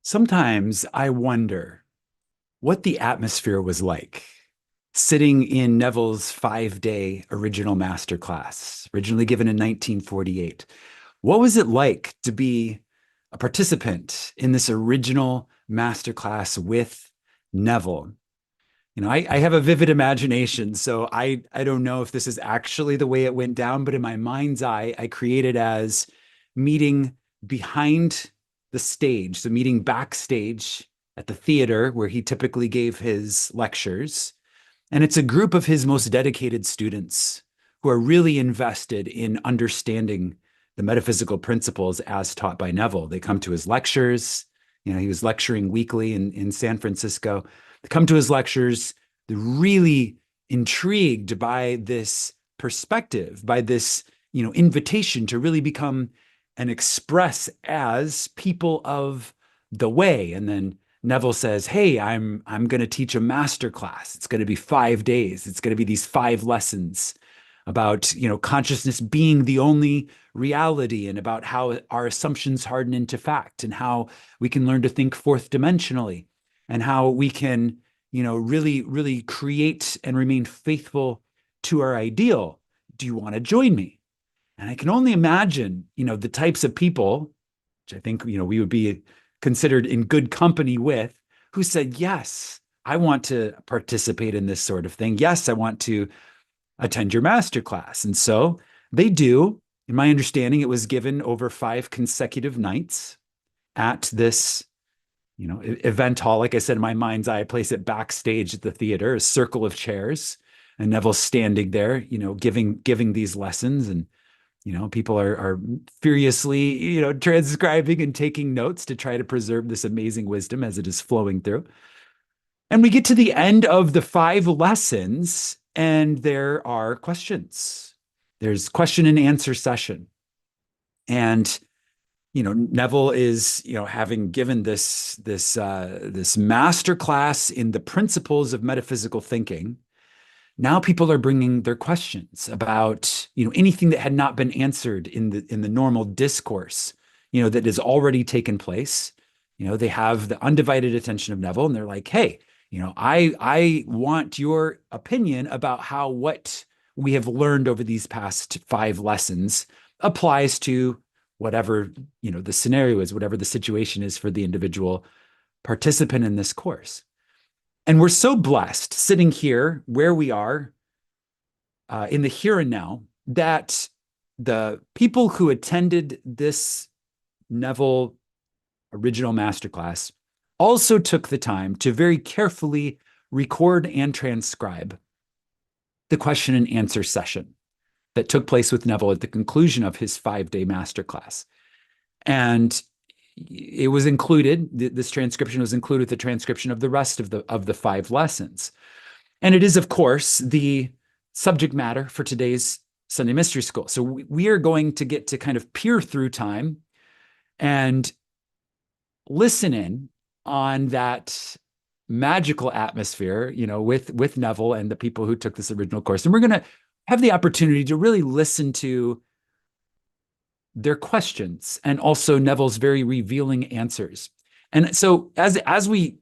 Sometimes I wonder what the atmosphere was like sitting in Neville's 5-day original masterclass, originally given in 1948. What was it like to be a participant in this original masterclass with Neville? I have a vivid imagination, so I don't know if this is actually the way it went down, but in my mind's eye, I created as meeting behind the stage, so meeting backstage at the theater where he typically gave his lectures. And it's a group of his most dedicated students who are really invested in understanding the metaphysical principles as taught by Neville. They come to his lectures. He was lecturing weekly in San Francisco. They come to his lectures. They're really intrigued by this perspective, by this, invitation to really become and express as people of the way. And then Neville says, "Hey, I'm going to teach a master class. It's going to be 5 days. It's going to be these 5 lessons about, consciousness being the only reality, and about how our assumptions harden into fact, and how we can learn to think fourth dimensionally, and how we can, really, really create and remain faithful to our ideal. Do you want to join me?" And I can only imagine, the types of people, which I think, we would be considered in good company with, who said, "Yes, I want to participate in this sort of thing. Yes, I want to attend your masterclass." And so they do. In my understanding, it was given over 5 consecutive nights at this, event hall. Like I said, in my mind's eye, I place it backstage at the theater, a circle of chairs, and Neville's standing there, giving these lessons. And people are furiously, transcribing and taking notes to try to preserve this amazing wisdom as it is flowing through. And we get to the end of the 5 lessons, and there are questions. There's question and answer session. And, Neville is, having given this master class in the principles of metaphysical thinking. Now people are bringing their questions about, anything that had not been answered in the normal discourse, that has already taken place. They have the undivided attention of Neville, and they're like, "Hey, I want your opinion about how what we have learned over these past 5 lessons applies to whatever, the scenario is, whatever the situation is for the individual participant in this course." And we're so blessed sitting here where we are in the here and now, that the people who attended this Neville original masterclass also took the time to very carefully record and transcribe the question and answer session that took place with Neville at the conclusion of his 5-day masterclass. And it was included, this transcription was included with the transcription of the rest of the 5 lessons. And it is, of course, the subject matter for today's Sunday Mystery School. So we are going to get to kind of peer through time and listen in on that magical atmosphere, with Neville and the people who took this original course. And we're going to have the opportunity to really listen to their questions and also Neville's very revealing answers. And so as we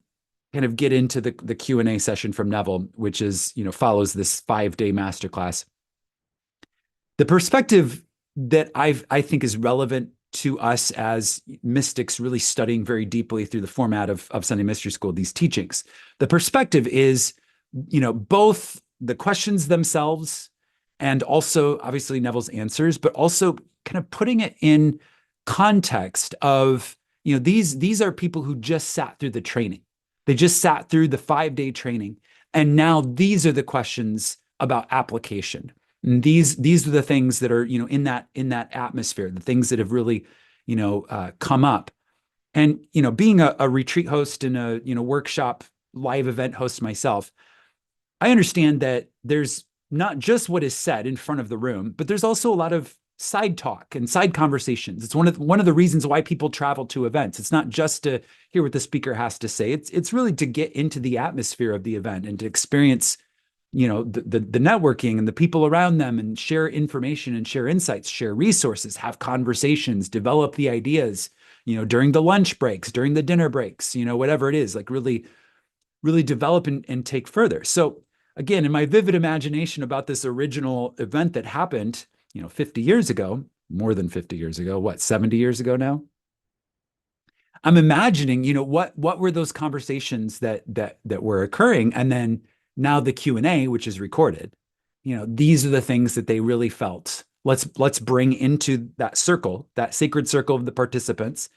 kind of get into the Q&A session from Neville, which is, follows this 5-day masterclass, the perspective that I think is relevant to us as mystics really studying very deeply through the format of Sunday Mystery School, these teachings, the perspective is, both the questions themselves and also obviously Neville's answers, but also kind of putting it in context of, these are people who just sat through the training. They just sat through the 5-day training. And now these are the questions about application. And these are the things that are, in that atmosphere, the things that have really, come up. And, being a retreat host and a, workshop live event host myself, I understand that there's not just what is said in front of the room, but there's also a lot of side talk and side conversations. It's one of the reasons why people travel to events. It's not just to hear what the speaker has to say. It's really to get into the atmosphere of the event and to experience, the networking and the people around them, and share information and share insights, share resources, have conversations, develop the ideas, during the lunch breaks, during the dinner breaks, whatever it is, like really, really develop and take further. So again, in my vivid imagination about this original event that happened, 50 years ago, more than 50 years ago, what, 70 years ago now? I'm imagining, what were those conversations that were occurring, and then now the Q&A, which is recorded. These are the things that they really felt. Let's bring into that circle, that sacred circle of the participants,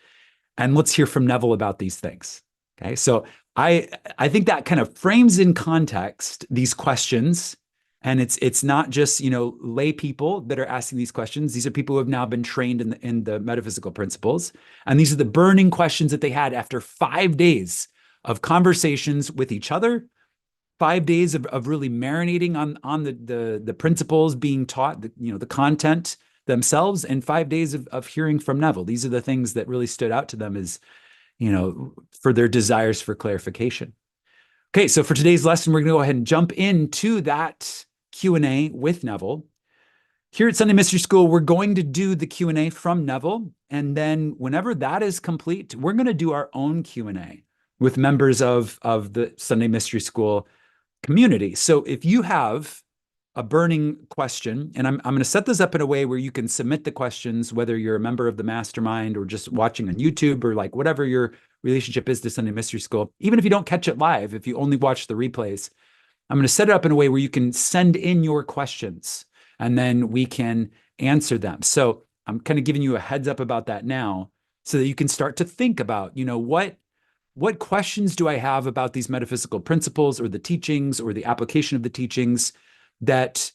and let's hear from Neville about these things. Okay, so I think that kind of frames in context these questions, and it's not just lay people that are asking these questions. These are people who have now been trained in the metaphysical principles, and these are the burning questions that they had after 5 days of conversations with each other, 5 days of really marinating on the principles being taught, the content themselves, and 5 days of hearing from Neville. These are the things that really stood out to them as for their desires for clarification. Okay, so for today's lesson, we're going to go ahead and jump into that Q&A with Neville. Here at Sunday Mystery School, we're going to do the Q&A from Neville, and then whenever that is complete, we're going to do our own Q&A with members of the Sunday Mystery School community. So if you have a burning question, and I'm going to set this up in a way where you can submit the questions, whether you're a member of the mastermind or just watching on YouTube, or like whatever your relationship is to Sunday Mystery School. Even if you don't catch it live, if you only watch the replays, I'm going to set it up in a way where you can send in your questions and then we can answer them. So I'm kind of giving you a heads up about that now so that you can start to think about, what questions do I have about these metaphysical principles or the teachings or the application of the teachings that,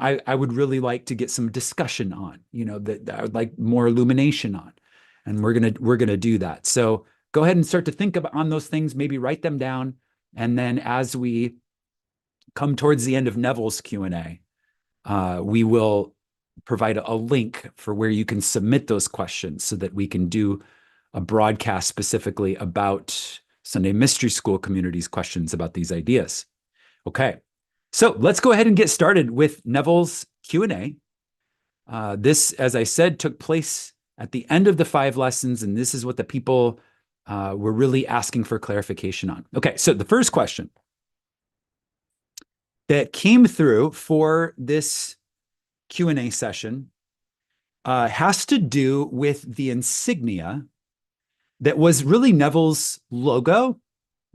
I would really like to get some discussion on, that I would like more illumination on. And we're gonna do that. So go ahead and start to think on those things, maybe write them down. And then as we come towards the end of Neville's Q&A, we will provide a link for where you can submit those questions so that we can do a broadcast specifically about Sunday Mystery School community's questions about these ideas. Okay, so let's go ahead and get started with Neville's Q&A. This, as I said, took place at the end of the 5 lessons, and this is what the people were really asking for clarification on. Okay, so the first question that came through for this Q&A session has to do with the insignia that was really Neville's logo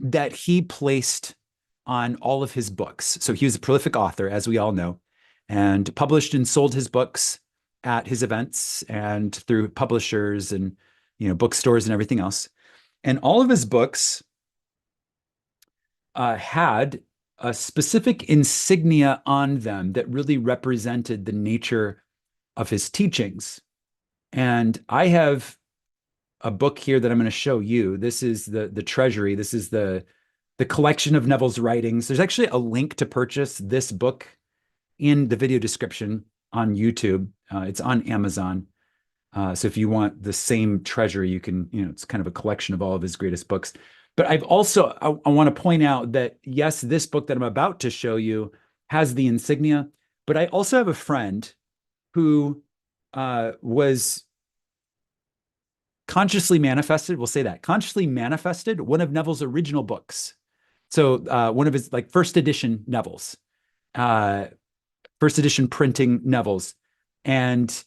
that he placed on all of his books. So he was a prolific author, as we all know, and published and sold his books at his events and through publishers and bookstores and everything else. And all of his books had a specific insignia on them that really represented the nature of his teachings. And I have a book here that I'm going to show you. This is the Treasury. This is the collection of Neville's writings. There's actually a link to purchase this book in the video description on YouTube. It's on Amazon. So if you want the same Treasury, you can, it's kind of a collection of all of his greatest books. But I've also, I want to point out that, yes, this book that I'm about to show you has the insignia, but I also have a friend who was consciously manifested, we'll say that, consciously manifested one of Neville's original books. So one of his first edition Neville's, first edition printing Neville's. And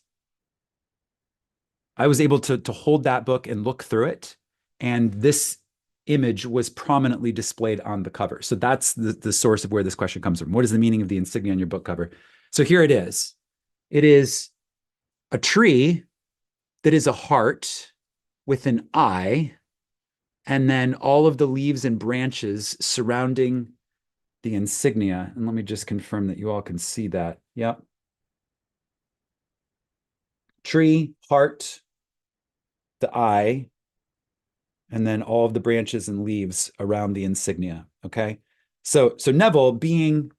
I was able to hold that book and look through it. And this image was prominently displayed on the cover. So that's the source of where this question comes from. What is the meaning of the insignia on your book cover? So here it is. It is a tree that is a heart with an eye, and then all of the leaves and branches surrounding the insignia. And let me just confirm that you all can see that. Yep. Tree, heart, the eye, and then all of the branches and leaves around the insignia. Okay. So Neville, being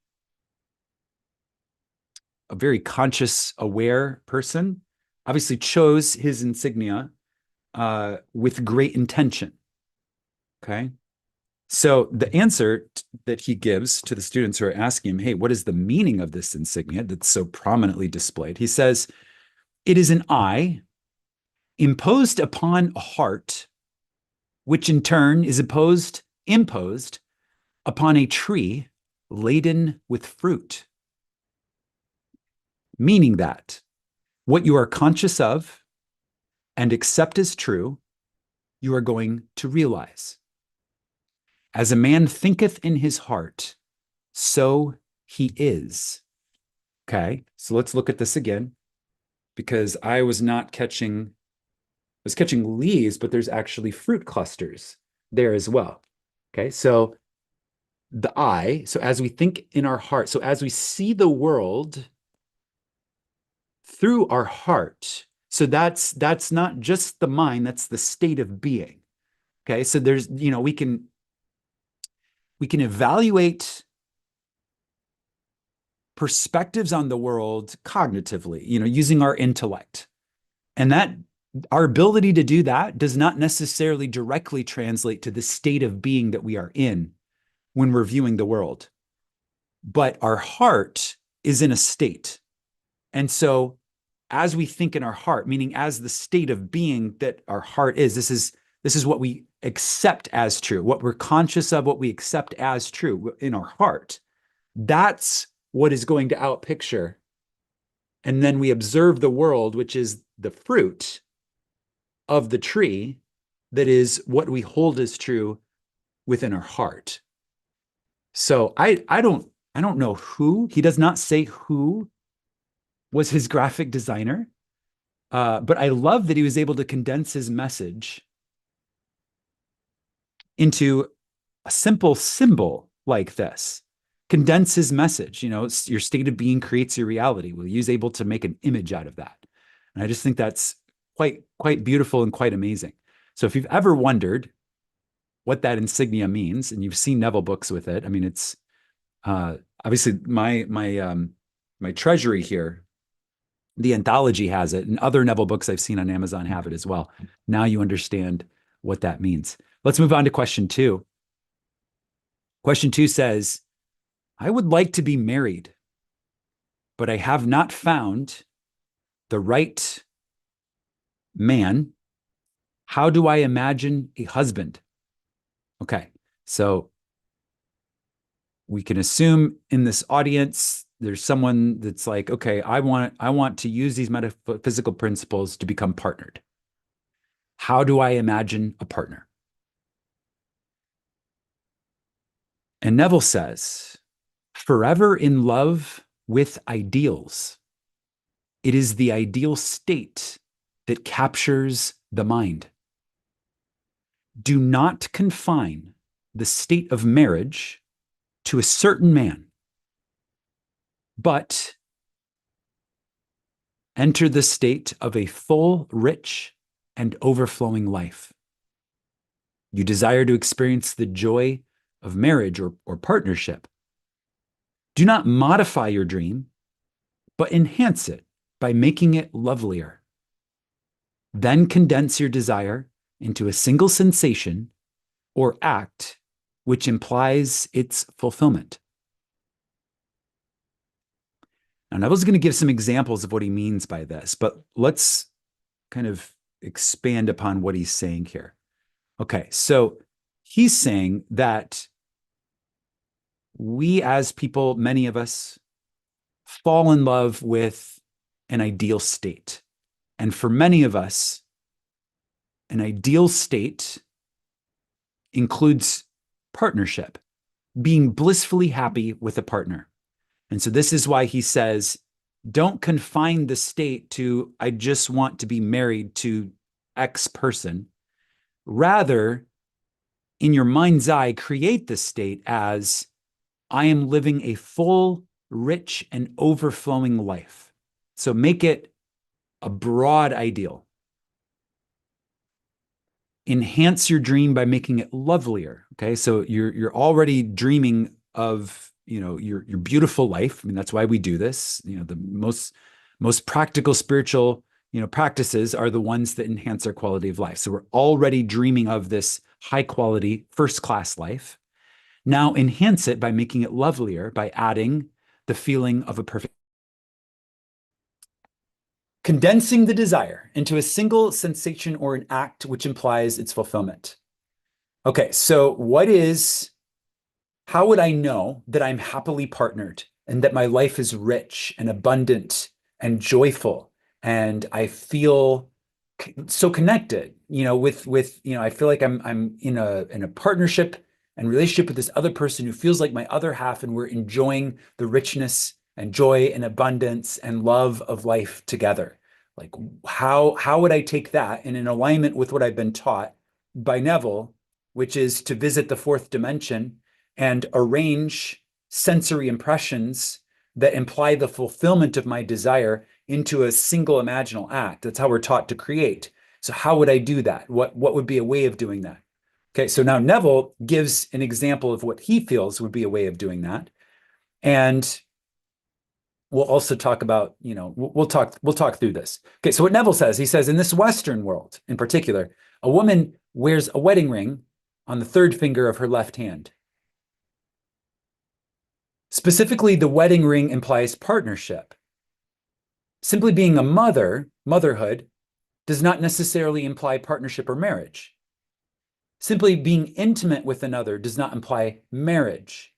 a very conscious, aware person, obviously chose his insignia with great intention. Okay. So the answer that he gives to the students who are asking him, hey, what is the meaning of this insignia that's so prominently displayed? He says, it is an eye imposed upon a heart, which in turn is imposed upon a tree laden with fruit. Meaning that what you are conscious of and accept as true, you are going to realize. As a man thinketh in his heart, so he is. Okay, so let's look at this again, because I was catching leaves, but there's actually fruit clusters there as well. Okay, so so as we think in our heart, so as we see the world through our heart, so that's not just the mind, that's the state of being. Okay, so there's, we can evaluate perspectives on the world cognitively, using our intellect. And that our ability to do that does not necessarily directly translate to the state of being that we are in when we're viewing the world. But our heart is in a state. And so as we think in our heart, meaning as the state of being that our heart is, this is what we accept as true, what we're conscious of, what we accept as true in our heart. That's what is going to outpicture. And then we observe the world, which is the fruit of the tree, that is what we hold as true within our heart. So I don't know who, he does not say who was his graphic designer, but I love that he was able to condense his message into a simple symbol like this. Condense his message. Your state of being creates your reality. Well, he was able to make an image out of that. And I just think that's quite beautiful and quite amazing. So if you've ever wondered what that insignia means, and you've seen Neville books with it, I mean, it's obviously my Treasury here, the anthology has it, and other Neville books I've seen on Amazon have it as well. Now you understand what that means. Let's move on to question 2. Question 2 says, I would like to be married, but I have not found the right man. How do I imagine a husband? Okay, so we can assume in this audience, there's someone that's like, okay, I want to use these metaphysical principles to become partnered. How do I imagine a partner? And Neville says, forever in love with ideals. It is the ideal state that captures the mind. Do not confine the state of marriage to a certain man, but enter the state of a full, rich, and overflowing life. You desire to experience the joy of marriage or partnership. Do not modify your dream, but enhance it by making it lovelier. Then condense your desire into a single sensation or act which implies its fulfillment. Now, Neville's going to give some examples of what he means by this, but let's kind of expand upon what he's saying here. Okay, so he's saying that we as people, many of us, fall in love with an ideal state. And for many of us, an ideal state includes partnership, being blissfully happy with a partner. And so this is why he says, don't confine the state to, I just want to be married to X person. Rather, in your mind's eye, create the state as, I am living a full, rich, and overflowing life. So make it a broad ideal. Enhance your dream by making it lovelier. Okay, so you're already dreaming of your beautiful life. I mean, that's why we do this. The most practical spiritual practices are the ones that enhance our quality of life. So we're already dreaming of this high quality first class life. Now enhance it by making it lovelier, by adding the feeling of a perfect. Condensing the desire into a single sensation or an act which implies its fulfillment. Okay, so how would I know that I'm happily partnered and that my life is rich and abundant and joyful and I feel so connected, I feel like I'm in a partnership and relationship with this other person who feels like my other half, and we're enjoying the richness and joy and abundance and love of life together. Like how would I take that and in alignment with what I've been taught by Neville, which is to visit the fourth dimension and arrange sensory impressions that imply the fulfillment of my desire into a single imaginal act. That's how we're taught to create. So how would I do that? What would be a way of doing that? Okay, so now Neville gives an example of what he feels would be a way of doing that. And we'll also talk about, we'll talk through this. Okay, so what Neville says, he says, in this Western world in particular, a woman wears a wedding ring on the third finger of her left hand. Specifically, the wedding ring implies partnership. Simply being a motherhood, does not necessarily imply partnership or marriage. Simply being intimate with another does not imply marriage,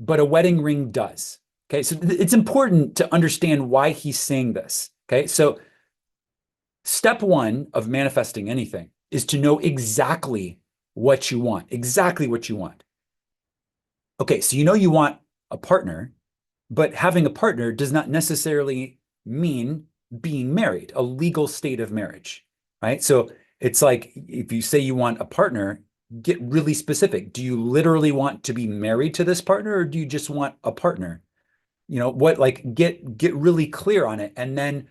but a wedding ring does. Okay, so it's important to understand why he's saying this. Okay, so step one of manifesting anything is to know exactly what you want, exactly what you want. Okay, so you want a partner, but having a partner does not necessarily mean being married, a legal state of marriage, right? So it's like if you say you want a partner, get really specific. Do you literally want to be married to this partner, or do you just want a partner? Get really clear on it, and then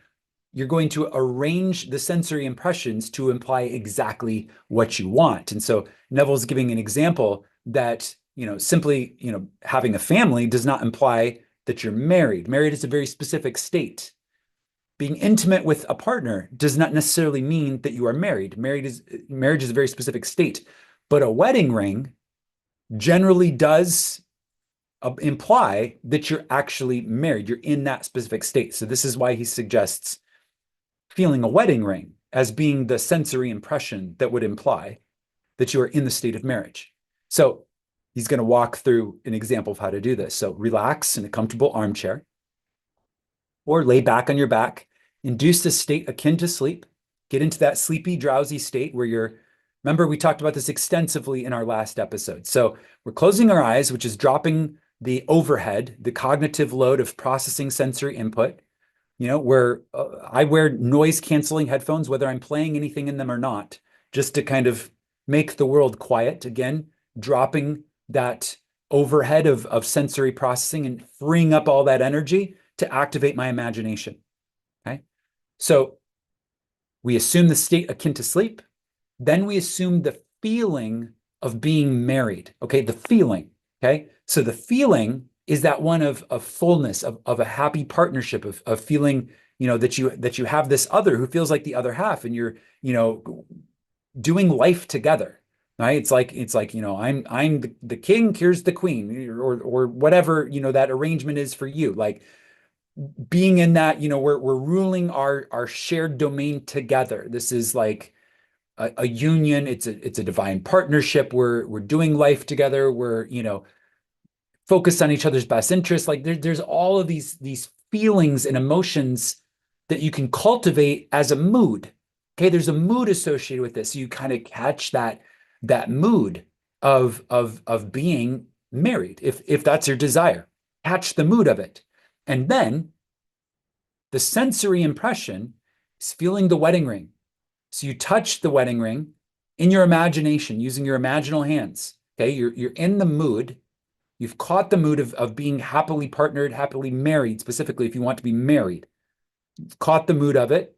you're going to arrange the sensory impressions to imply exactly what you want. And so Neville's giving an example that, simply, having a family does not imply that you're married. Married is a very specific state. Being intimate with a partner does not necessarily mean that you are married. Marriage is a very specific state. But a wedding ring generally does imply that you're actually married. You're in that specific state. So this is why he suggests feeling a wedding ring as being the sensory impression that would imply that you are in the state of marriage. So he's going to walk through an example of how to do this. So relax in a comfortable armchair or lay back on your back, induce a state akin to sleep, get into that sleepy, drowsy state where remember, we talked about this extensively in our last episode. So we're closing our eyes, which is dropping the overhead, the cognitive load of processing sensory input, where I wear noise canceling headphones, whether I'm playing anything in them or not, just to kind of make the world quiet. Again, dropping that overhead of sensory processing and freeing up all that energy to activate my imagination. Okay. So we assume the state akin to sleep. Then we assume the feeling of being married. Okay. The feeling. Okay. So the feeling is that one of fullness, of a happy partnership, of feeling, that you have this other who feels like the other half, and you're, doing life together. Right? It's like, I'm the king, here's the queen, or whatever, that arrangement is for you. Like being in that, we're ruling our shared domain together. This is like a union. It's a divine partnership. We're doing life together. We're, focused on each other's best interests. Like there's all of these feelings and emotions that you can cultivate as a mood. Okay, there's a mood associated with this. So you kind of catch that mood of being married, if that's your desire. Catch the mood of it. And then the sensory impression is feeling the wedding ring. So you touch the wedding ring in your imagination using your imaginal hands. Okay, you're in the mood. You've caught the mood of being happily partnered, happily married, specifically if you want to be married. You've caught the mood of it.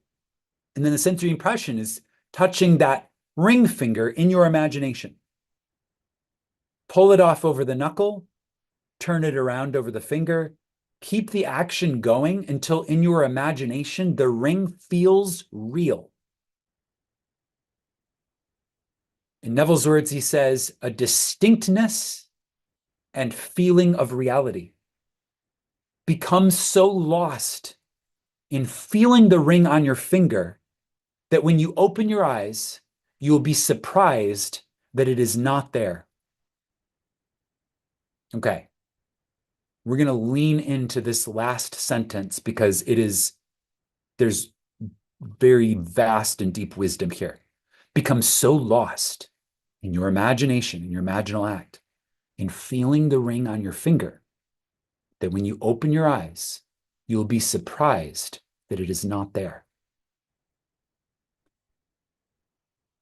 And then the sensory impression is touching that ring finger in your imagination. Pull it off over the knuckle, turn it around over the finger. Keep the action going until in your imagination, the ring feels real. In Neville's words, he says, a distinctness and feeling of reality becomes so lost in feeling the ring on your finger that when you open your eyes, you will be surprised that it is not there. Okay. We're going to lean into this last sentence because there's very vast and deep wisdom here. Become so lost in your imagination, in your imaginal act, in feeling the ring on your finger, that when you open your eyes, you'll be surprised that it is not there.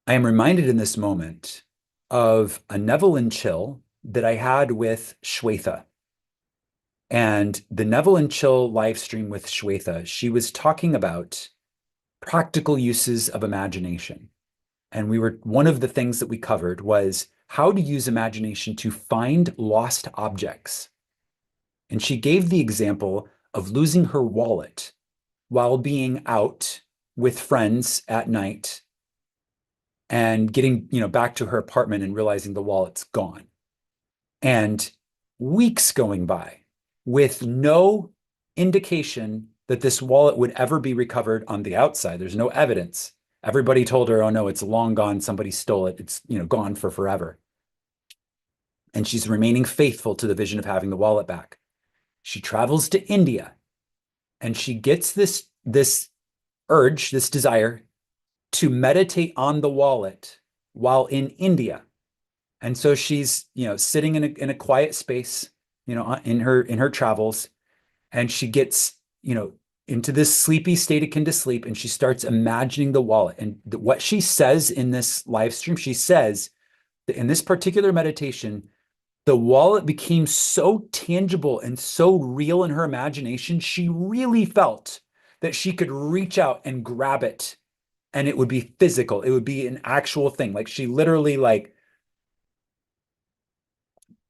I am reminded in this moment of a Neville and Chill that I had with Shweta. And the Neville and Chill live stream with Shweta, she was talking about practical uses of imagination. And one of the things that we covered was how to use imagination to find lost objects. And she gave the example of losing her wallet while being out with friends at night and getting, back to her apartment and realizing the wallet's gone. And weeks going by with no indication that this wallet would ever be recovered on the outside. There's no evidence. Everybody told her, oh no, it's long gone. Somebody stole it. It's, gone for forever. And she's remaining faithful to the vision of having the wallet back. She travels to India and she gets this urge, this desire to meditate on the wallet while in India. And so she's, sitting in a quiet space, in her travels, and she gets, into this sleepy state akin to sleep, and she starts imagining the wallet. And what she says in this live stream, she says that in this particular meditation, the wallet became so tangible and so real in her imagination, she really felt that she could reach out and grab it and it would be physical. It would be an actual thing. Like she literally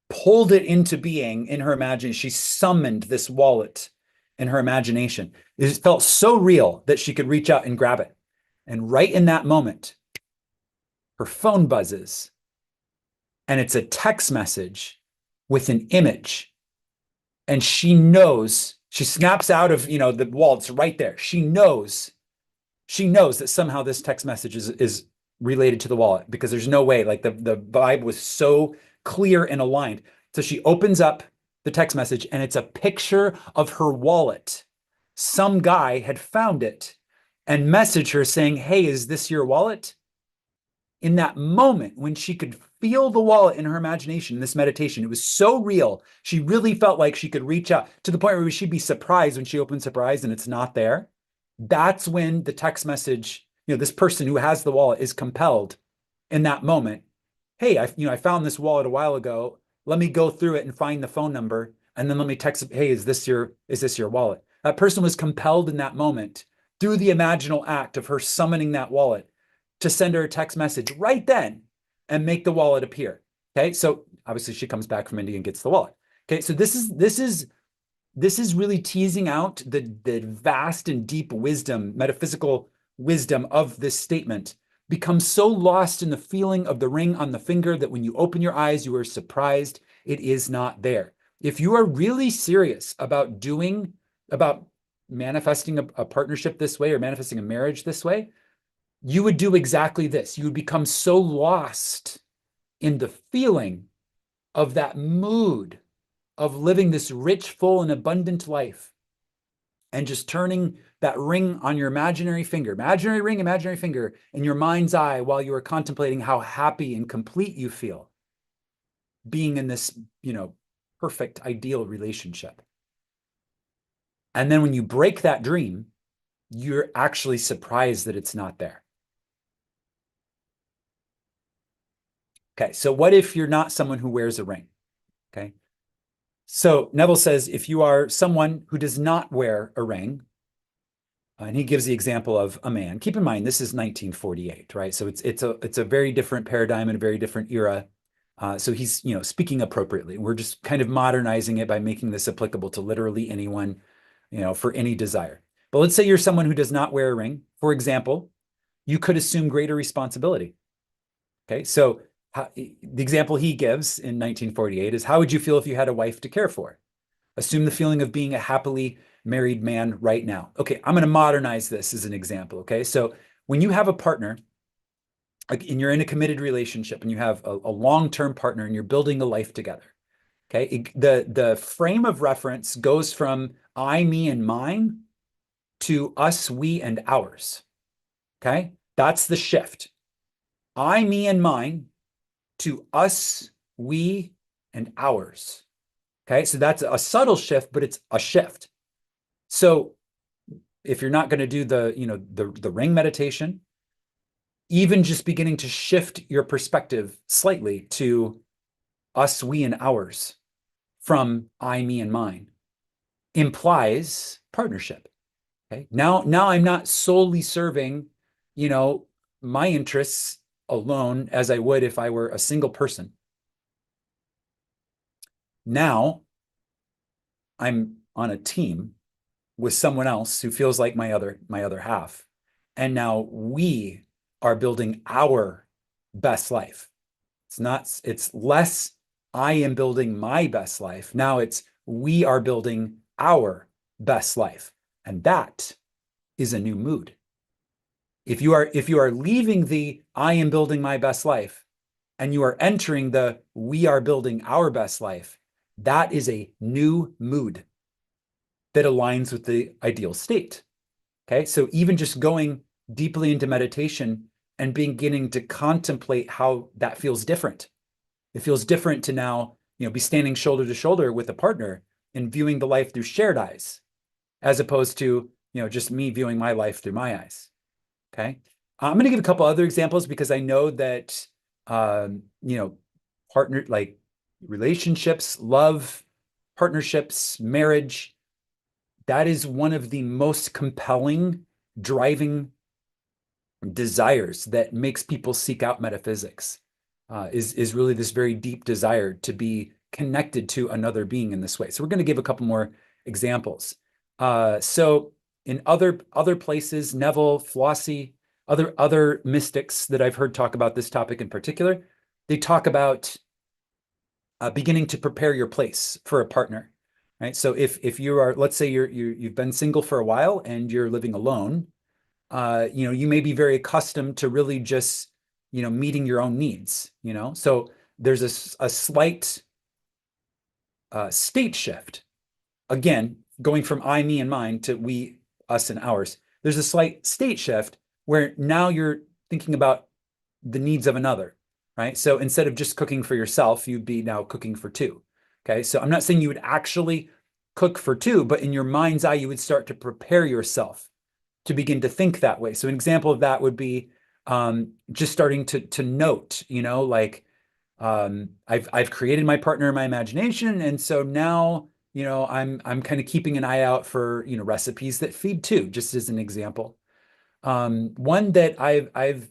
pulled it into being in her imagination. She summoned this wallet in her imagination. It felt so real that she could reach out and grab it. And right in that moment, her phone buzzes and it's a text message with an image. And she knows, she snaps out of, the wall. It's right there. She knows that somehow this text message is related to the wallet because there's no way, like the vibe was so clear and aligned. So she opens up the text message and it's a picture of her wallet. Some guy had found it and messaged her saying, hey, is this your wallet? In that moment, when she could feel the wallet in her imagination, in this meditation, it was so real. She really felt like she could reach out to the point where she'd be surprised when she opens surprise and it's not there. That's when the text message, this person who has the wallet is compelled in that moment. Hey, I found this wallet a while ago. Let me go through it and find the phone number. And then let me text, hey, is this your wallet? That person was compelled in that moment through the imaginal act of her summoning that wallet to send her a text message right then and make the wallet appear. Okay. So obviously she comes back from India and gets the wallet. Okay. So this is really teasing out the vast and deep wisdom, metaphysical wisdom of this statement. Become so lost in the feeling of the ring on the finger that when you open your eyes, you are surprised it is not there. If you are really serious about manifesting a partnership this way or manifesting a marriage this way, you would do exactly this. You would become so lost in the feeling of that mood of living this rich, full, and abundant life and just turning that ring on your imaginary finger, imaginary ring, imaginary finger in your mind's eye while you are contemplating how happy and complete you feel being in this, perfect, ideal relationship. And then when you break that dream, you're actually surprised that it's not there. Okay, so what if you're not someone who wears a ring? Okay. So Neville says, if you are someone who does not wear a ring, and he gives the example of a man. Keep in mind, this is 1948, right? So it's a very different paradigm and a very different era. So he's, speaking appropriately. We're just kind of modernizing it by making this applicable to literally anyone, for any desire. But let's say you're someone who does not wear a ring. For example, you could assume greater responsibility. Okay, so the example he gives in 1948 is, how would you feel if you had a wife to care for? Assume the feeling of being a happily married man right now. Okay, I'm going to modernize this as an example. Okay, so when you have a partner, and you're in a committed relationship and you have a long-term partner and you're building a life together. Okay, the frame of reference goes from I, me, and mine to us, we, and ours. Okay, that's the shift. I, me, and mine to us, we, and ours. Okay, so that's a subtle shift, but it's a shift. So if you're not going to do the ring meditation, even just beginning to shift your perspective slightly to us, we, and ours from I, me, and mine implies partnership. Okay. Now I'm not solely serving, my interests alone as I would if I were a single person. Now I'm on a team with someone else who feels like my other half. And now we are building our best life. It's less I am building my best life. Now it's we are building our best life. And that is a new mood. If you are leaving the I am building my best life and you are entering the we are building our best life, that is a new mood that aligns with the ideal state. Okay, so even just going deeply into meditation and beginning to contemplate how that feels different. It feels different to now, be standing shoulder to shoulder with a partner and viewing the life through shared eyes, as opposed to, just me viewing my life through my eyes. Okay. I'm going to give a couple other examples because I know that, partner, like relationships, love, partnerships, marriage, that is one of the most compelling driving desires that makes people seek out metaphysics, is really this very deep desire to be connected to another being in this way. So we're going to give a couple more examples. So in other places, Neville, Flossie, other mystics that I've heard talk about this topic in particular, they talk about beginning to prepare your place for a partner, right? So if you are, let's say you've been single for a while and you're living alone, you may be very accustomed to really just, meeting your own needs, So there's a slight state shift. Again, going from I, me, and mine to we, us, and ours. There's a slight state shift where now you're thinking about the needs of another, right? So instead of just cooking for yourself, you'd be now cooking for two. Okay. So I'm not saying you would actually cook for two, but in your mind's eye, you would start to prepare yourself to begin to think that way. So an example of that would be just starting to note, like I've created my partner in my imagination, and so now I'm kind of keeping an eye out for recipes that feed two, just as an example. One that I've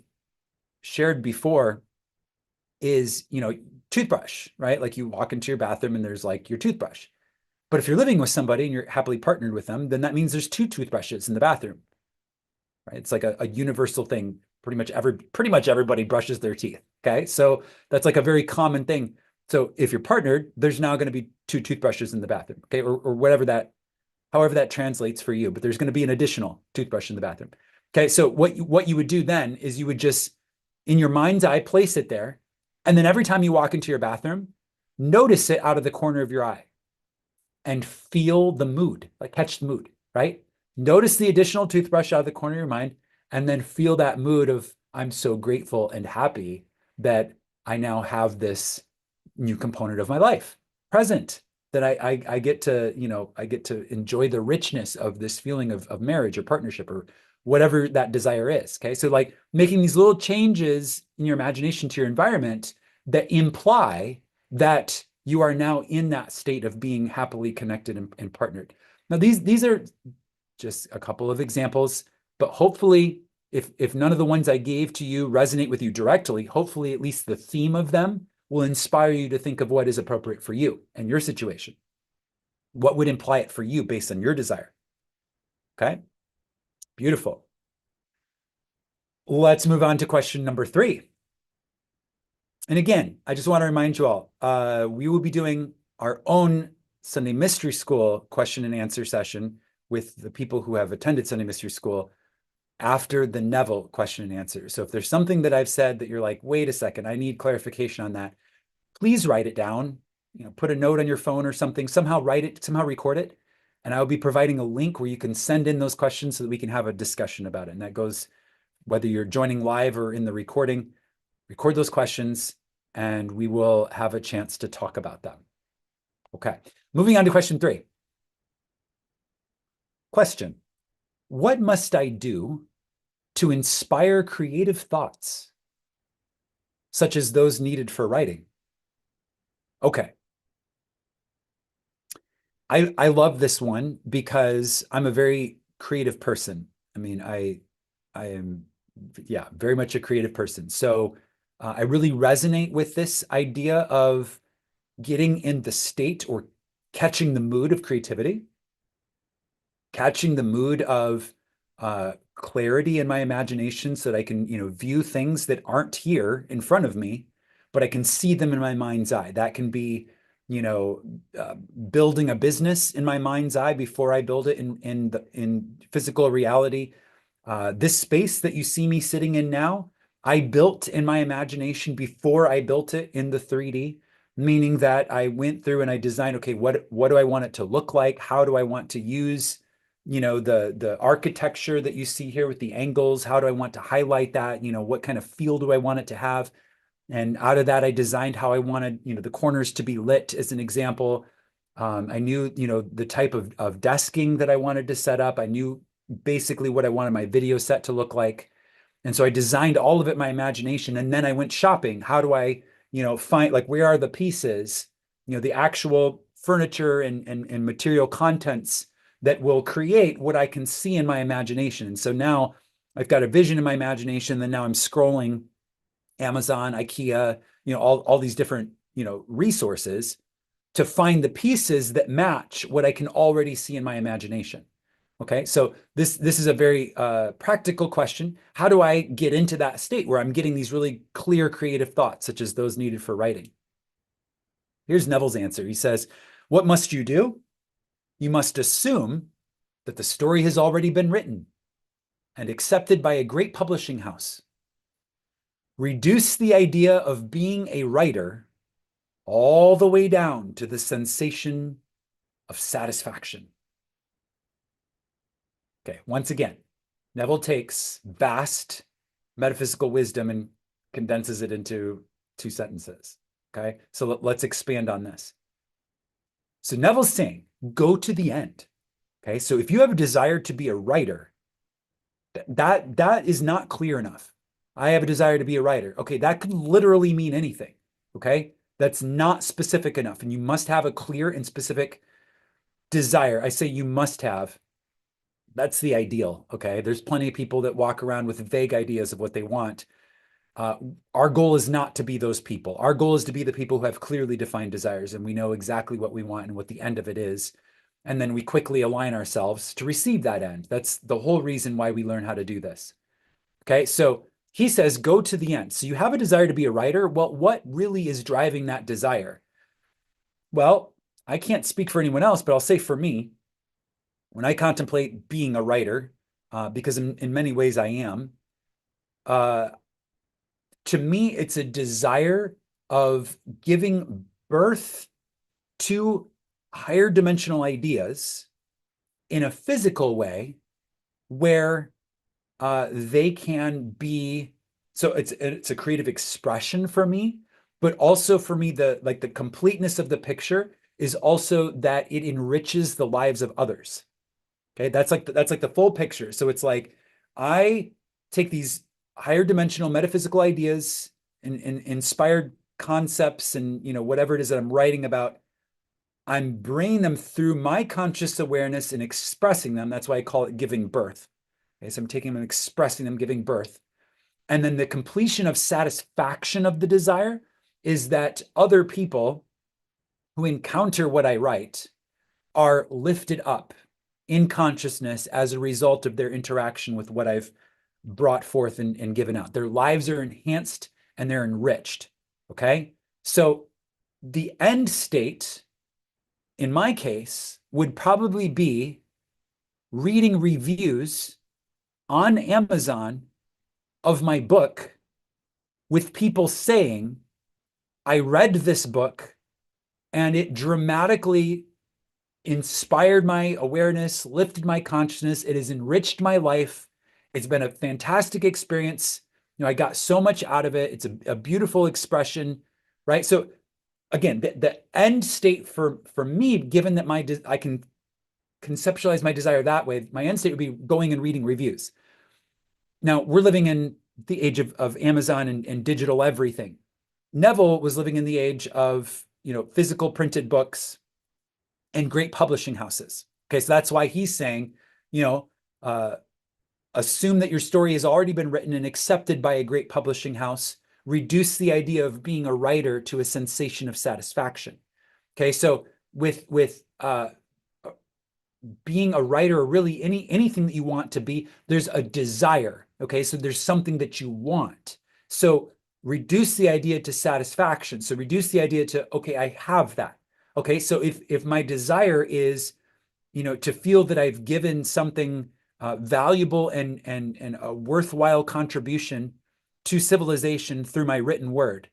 shared before is toothbrush, right? Like you walk into your bathroom and there's like your toothbrush. But if you're living with somebody and you're happily partnered with them, then that means there's two toothbrushes in the bathroom. Right? It's like a universal thing. Pretty much everybody brushes their teeth. Okay. So that's like a very common thing. So if you're partnered, there's now going to be two toothbrushes in the bathroom. Okay. Or however that translates for you, but there's going to be an additional toothbrush in the bathroom. Okay. So what you would do then is you would just, in your mind's eye, place it there. And then every time you walk into your bathroom, notice it out of the corner of your eye and feel the mood, like catch the mood, right? Notice the additional toothbrush out of the corner of your mind, and then feel that mood of, I'm so grateful and happy that I now have this new component of my life present, that I get to, I get to enjoy the richness of this feeling of marriage or partnership or whatever that desire is. Okay. So like making these little changes in your imagination to your environment that imply that you are now in that state of being happily connected and partnered. Now, these are just a couple of examples, but hopefully if none of the ones I gave to you resonate with you directly, hopefully at least the theme of them will inspire you to think of what is appropriate for you and your situation. What would imply it for you based on your desire? Okay, beautiful. Let's move on to question number 3. And again, I just want to remind you all, we will be doing our own Sunday Mystery School question and answer session with the people who have attended Sunday Mystery School after the Neville question and answer. So if there's something that I've said that you're like, wait a second, I need clarification on that, please write it down, put a note on your phone or something, somehow write it, somehow record it. And I'll be providing a link where you can send in those questions so that we can have a discussion about it. And that goes, whether you're joining live or in the recording, record those questions and we will have a chance to talk about them. Okay, moving on to question 3. Question: what must I do to inspire creative thoughts, such as those needed for writing? Okay. I love this one because I'm a very creative person. I mean, I am, yeah, very much a creative person. So I really resonate with this idea of getting in the state or catching the mood of creativity, catching the mood of clarity in my imagination so that I can, view things that aren't here in front of me, but I can see them in my mind's eye. That can be, building a business in my mind's eye before I build it in physical reality. This space that you see me sitting in now, I built in my imagination before I built it in the 3D, meaning that I went through and I designed, okay, what do I want it to look like? How do I want to use the architecture that you see here with the angles? How do I want to highlight that? What kind of feel do I want it to have? And out of that, I designed how I wanted, the corners to be lit as an example. I knew, the type of desking that I wanted to set up. I knew basically what I wanted my video set to look like. And so I designed all of it in my imagination. And then I went shopping. How do I, find, like, where are the pieces, the actual furniture and material contents that will create what I can see in my imagination. And so now I've got a vision in my imagination. Then now I'm scrolling Amazon, IKEA, all these different, resources to find the pieces that match what I can already see in my imagination. Okay, so this is a very practical question. How do I get into that state where I'm getting these really clear creative thoughts, such as those needed for writing? Here's Neville's answer. He says, what must you do? You must assume that the story has already been written and accepted by a great publishing house. Reduce the idea of being a writer all the way down to the sensation of satisfaction. Okay, once again, Neville takes vast metaphysical wisdom and condenses it into 2 sentences. Okay, so let's expand on this. So Neville's saying, go to the end. Okay, so if you have a desire to be a writer, that is not clear enough. I have a desire to be a writer. Okay, that could literally mean anything. Okay, that's not specific enough. And you must have a clear and specific desire. I say you must have. That's the ideal. Okay, there's plenty of people that walk around with vague ideas of what they want. Our goal is not to be those people. Our goal is to be the people who have clearly defined desires and we know exactly what we want and what the end of it is. And then we quickly align ourselves to receive that end. That's the whole reason why we learn how to do this. Okay, so he says, go to the end. So you have a desire to be a writer. Well, what really is driving that desire? Well, I can't speak for anyone else, but I'll say for me, when I contemplate being a writer, because in many ways I am, to me, it's a desire of giving birth to higher dimensional ideas in a physical way where they can be, so it's a creative expression for me, but also for me, the completeness of the picture is also that it enriches the lives of others. Okay, that's like the full picture. So it's like I take these higher dimensional metaphysical ideas and inspired concepts and whatever it is that I'm writing about. I'm bringing them through my conscious awareness and expressing them. That's why I call it giving birth. Okay, so I'm taking them and expressing them, giving birth. And then the completion of satisfaction of the desire is that other people who encounter what I write are lifted up in consciousness as a result of their interaction with what I've brought forth and given out. Their lives are enhanced and they're enriched. Okay, so the end state in my case would probably be reading reviews on Amazon of my book with people saying, I read this book and it dramatically inspired my awareness, lifted my consciousness. It has enriched my life. It's been a fantastic experience. I got so much out of it. It's a beautiful expression, right? So again, the end state for me, given that I can conceptualize my desire that way, my end state would be going and reading reviews. Now, we're living in the age of Amazon and digital everything. Neville was living in the age of, physical printed books and great publishing houses. Okay, so that's why he's saying, assume that your story has already been written and accepted by a great publishing house. Reduce the idea of being a writer to a sensation of satisfaction. Okay, so with being a writer, or really anything that you want to be, there's a desire. Okay, so there's something that you want. So reduce the idea to satisfaction. So reduce the idea to, okay, I have that. Okay, so if my desire is, to feel that I've given something valuable and a worthwhile contribution to civilization through my written word,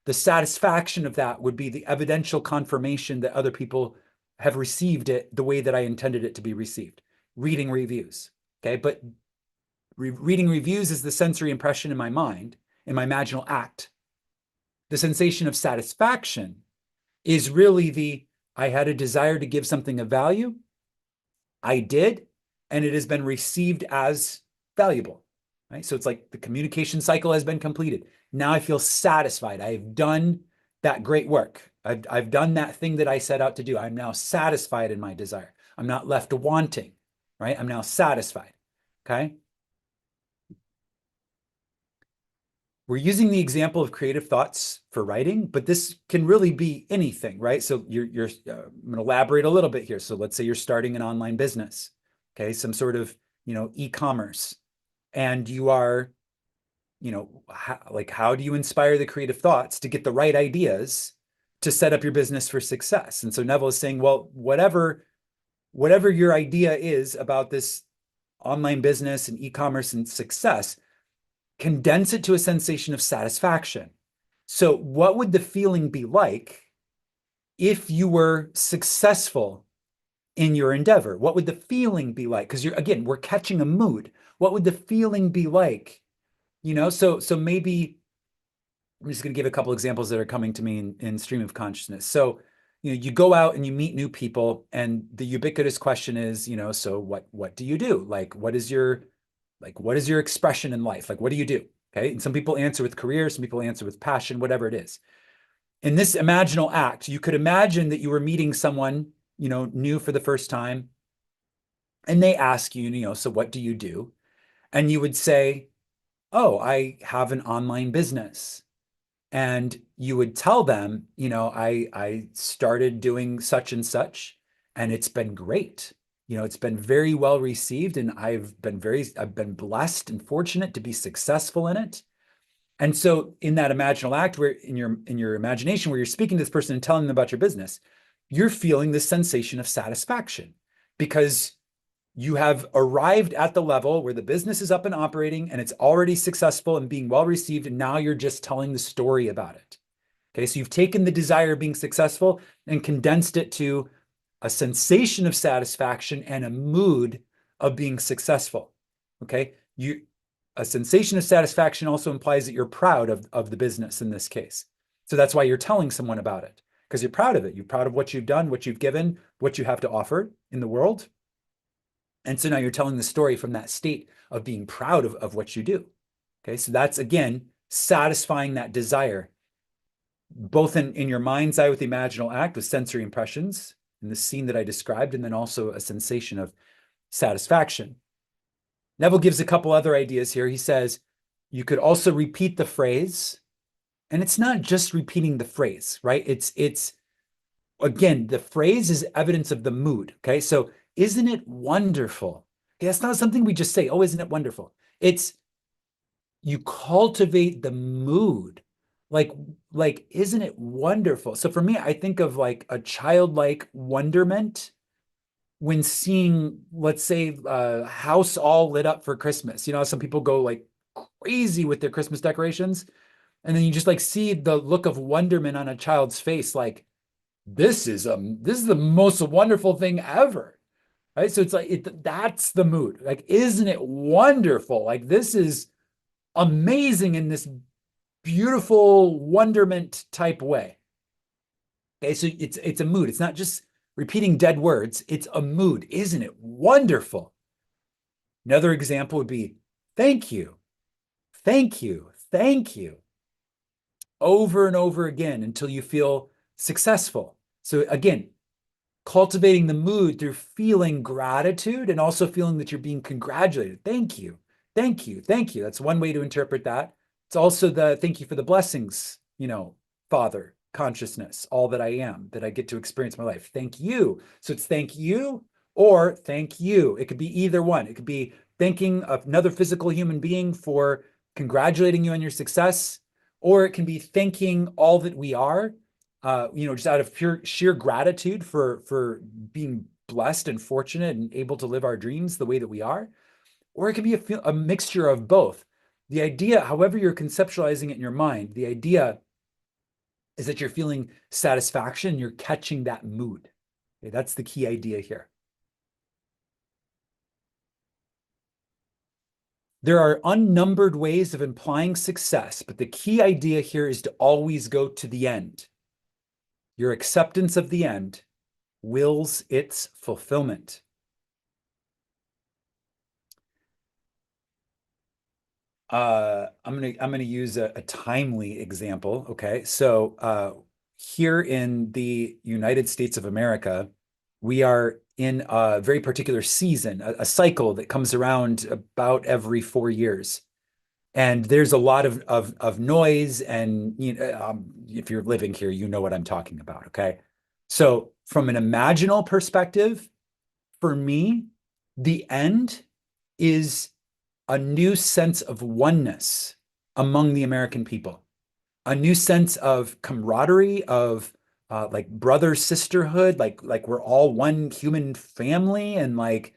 the satisfaction of that would be the evidential confirmation that other people have received it the way that I intended it to be received. Reading reviews. Okay, but reading reviews is the sensory impression in my mind, in my imaginal act. The sensation of satisfaction is really I had a desire to give something of value. I did, and it has been received as valuable, right? So it's like the communication cycle has been completed. Now I feel satisfied. I've done that great work. I've done that thing that I set out to do. I'm now satisfied in my desire. I'm not left wanting, right? I'm now satisfied, okay? We're using the example of creative thoughts for writing, but this can really be anything, right? So I'm going to elaborate a little bit here. So let's say you're starting an online business, okay? Some sort of, e-commerce, and you are, how do you inspire the creative thoughts to get the right ideas to set up your business for success? And so Neville is saying, well, whatever your idea is about this online business and e-commerce and success, condense it to a sensation of satisfaction. So what would the feeling be like if you were successful in your endeavor? What would the feeling be like? Because we're catching a mood. What would the feeling be like? So maybe I'm just going to give a couple examples that are coming to me in stream of consciousness. So, you go out and you meet new people, and the ubiquitous question is, so what do you do? What is your expression in life? What do you do? Okay. And some people answer with career, some people answer with passion, whatever it is. In this imaginal act, you could imagine that you were meeting someone, new for the first time, and they ask you, so what do you do? And you would say, oh, I have an online business. And you would tell them, I started doing such and such, and it's been great. It's been very well received, and I've been blessed and fortunate to be successful in it. And so in that imaginal act, where in your imagination, where you're speaking to this person and telling them about your business, you're feeling this sensation of satisfaction because you have arrived at the level where the business is up and operating and it's already successful and being well received. And now you're just telling the story about it. Okay. So you've taken the desire of being successful and condensed it to a sensation of satisfaction and a mood of being successful. Okay. A sensation of satisfaction also implies that you're proud of the business in this case. So that's why you're telling someone about it, because you're proud of it. You're proud of what you've done, what you've given, what you have to offer in the world. And so now you're telling the story from that state of being proud of what you do. Okay, so that's, again, satisfying that desire, both in your mind's eye with the imaginal act with sensory impressions in the scene that I described, and then also a sensation of satisfaction. Neville gives a couple other ideas here. He says, you could also repeat the phrase, and it's not just repeating the phrase, right? It's again, the phrase is evidence of the mood. Okay, so isn't it wonderful? Okay, that's not something we just say, oh, isn't it wonderful? It's you cultivate the mood. Isn't it wonderful? So for me, I think of a childlike wonderment when seeing, let's say, a house all lit up for Christmas. You know, some people go like crazy with their Christmas decorations, and then you just like see the look of wonderment on a child's face, like this is the most wonderful thing ever. Right. So it's like that's the mood. Like, isn't it wonderful? Like, this is amazing in this beautiful wonderment type way. Okay, so it's a mood. It's not just repeating dead words. It's a mood. Isn't it wonderful? Another example would be thank you, thank you, thank you, over and over again until you feel successful. So again, cultivating the mood through feeling gratitude and also feeling that you're being congratulated. Thank you. Thank you. Thank you. That's one way to interpret that. It's also the thank you for the blessings, Father, consciousness, all that I am, that I get to experience my life. Thank you. So it's thank you or thank you. It could be either one. It could be thanking another physical human being for congratulating you on your success, or it can be thanking all that we are, just out of pure sheer gratitude for being blessed and fortunate and able to live our dreams the way that we are. Or it can be a mixture of both. The idea, however you're conceptualizing it in your mind, the idea is that you're feeling satisfaction, you're catching that mood. Okay, that's the key idea here. There are unnumbered ways of implying success, but the key idea here is to always go to the end. Your acceptance of the end wills its fulfillment. I'm gonna use a timely example. Okay, so here in the United States of America, we are in a very particular season, a cycle that comes around about every 4 years. And there's a lot of noise, and if you're living here, you know what I'm talking about. Okay, so from an imaginal perspective, for me, the end is a new sense of oneness among the American people, a new sense of camaraderie, of like brother sisterhood, like we're all one human family, and like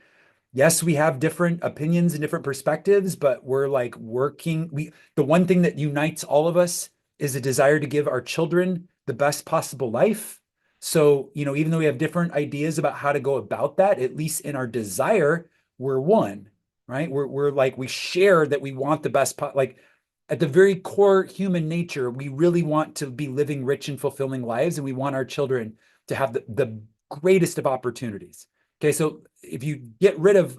yes, we have different opinions and different perspectives, but we're like working. The one thing that unites all of us is a desire to give our children the best possible life. So, even though we have different ideas about how to go about that, at least in our desire, we're one, right? We're like, we share that we want the best, like at the very core human nature, we really want to be living rich and fulfilling lives, and we want our children to have the greatest of opportunities. Okay, so if you get rid of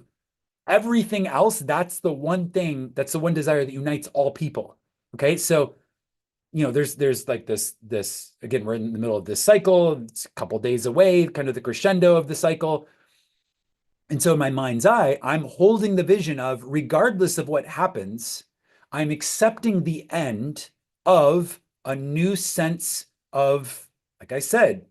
everything else, that's the one thing, that's the one desire that unites all people. Okay, so there's like this again, we're in the middle of this cycle. It's a couple days away, kind of the crescendo of the cycle. And so in my mind's eye, I'm holding the vision of regardless of what happens, I'm accepting the end of a new sense of, like I said,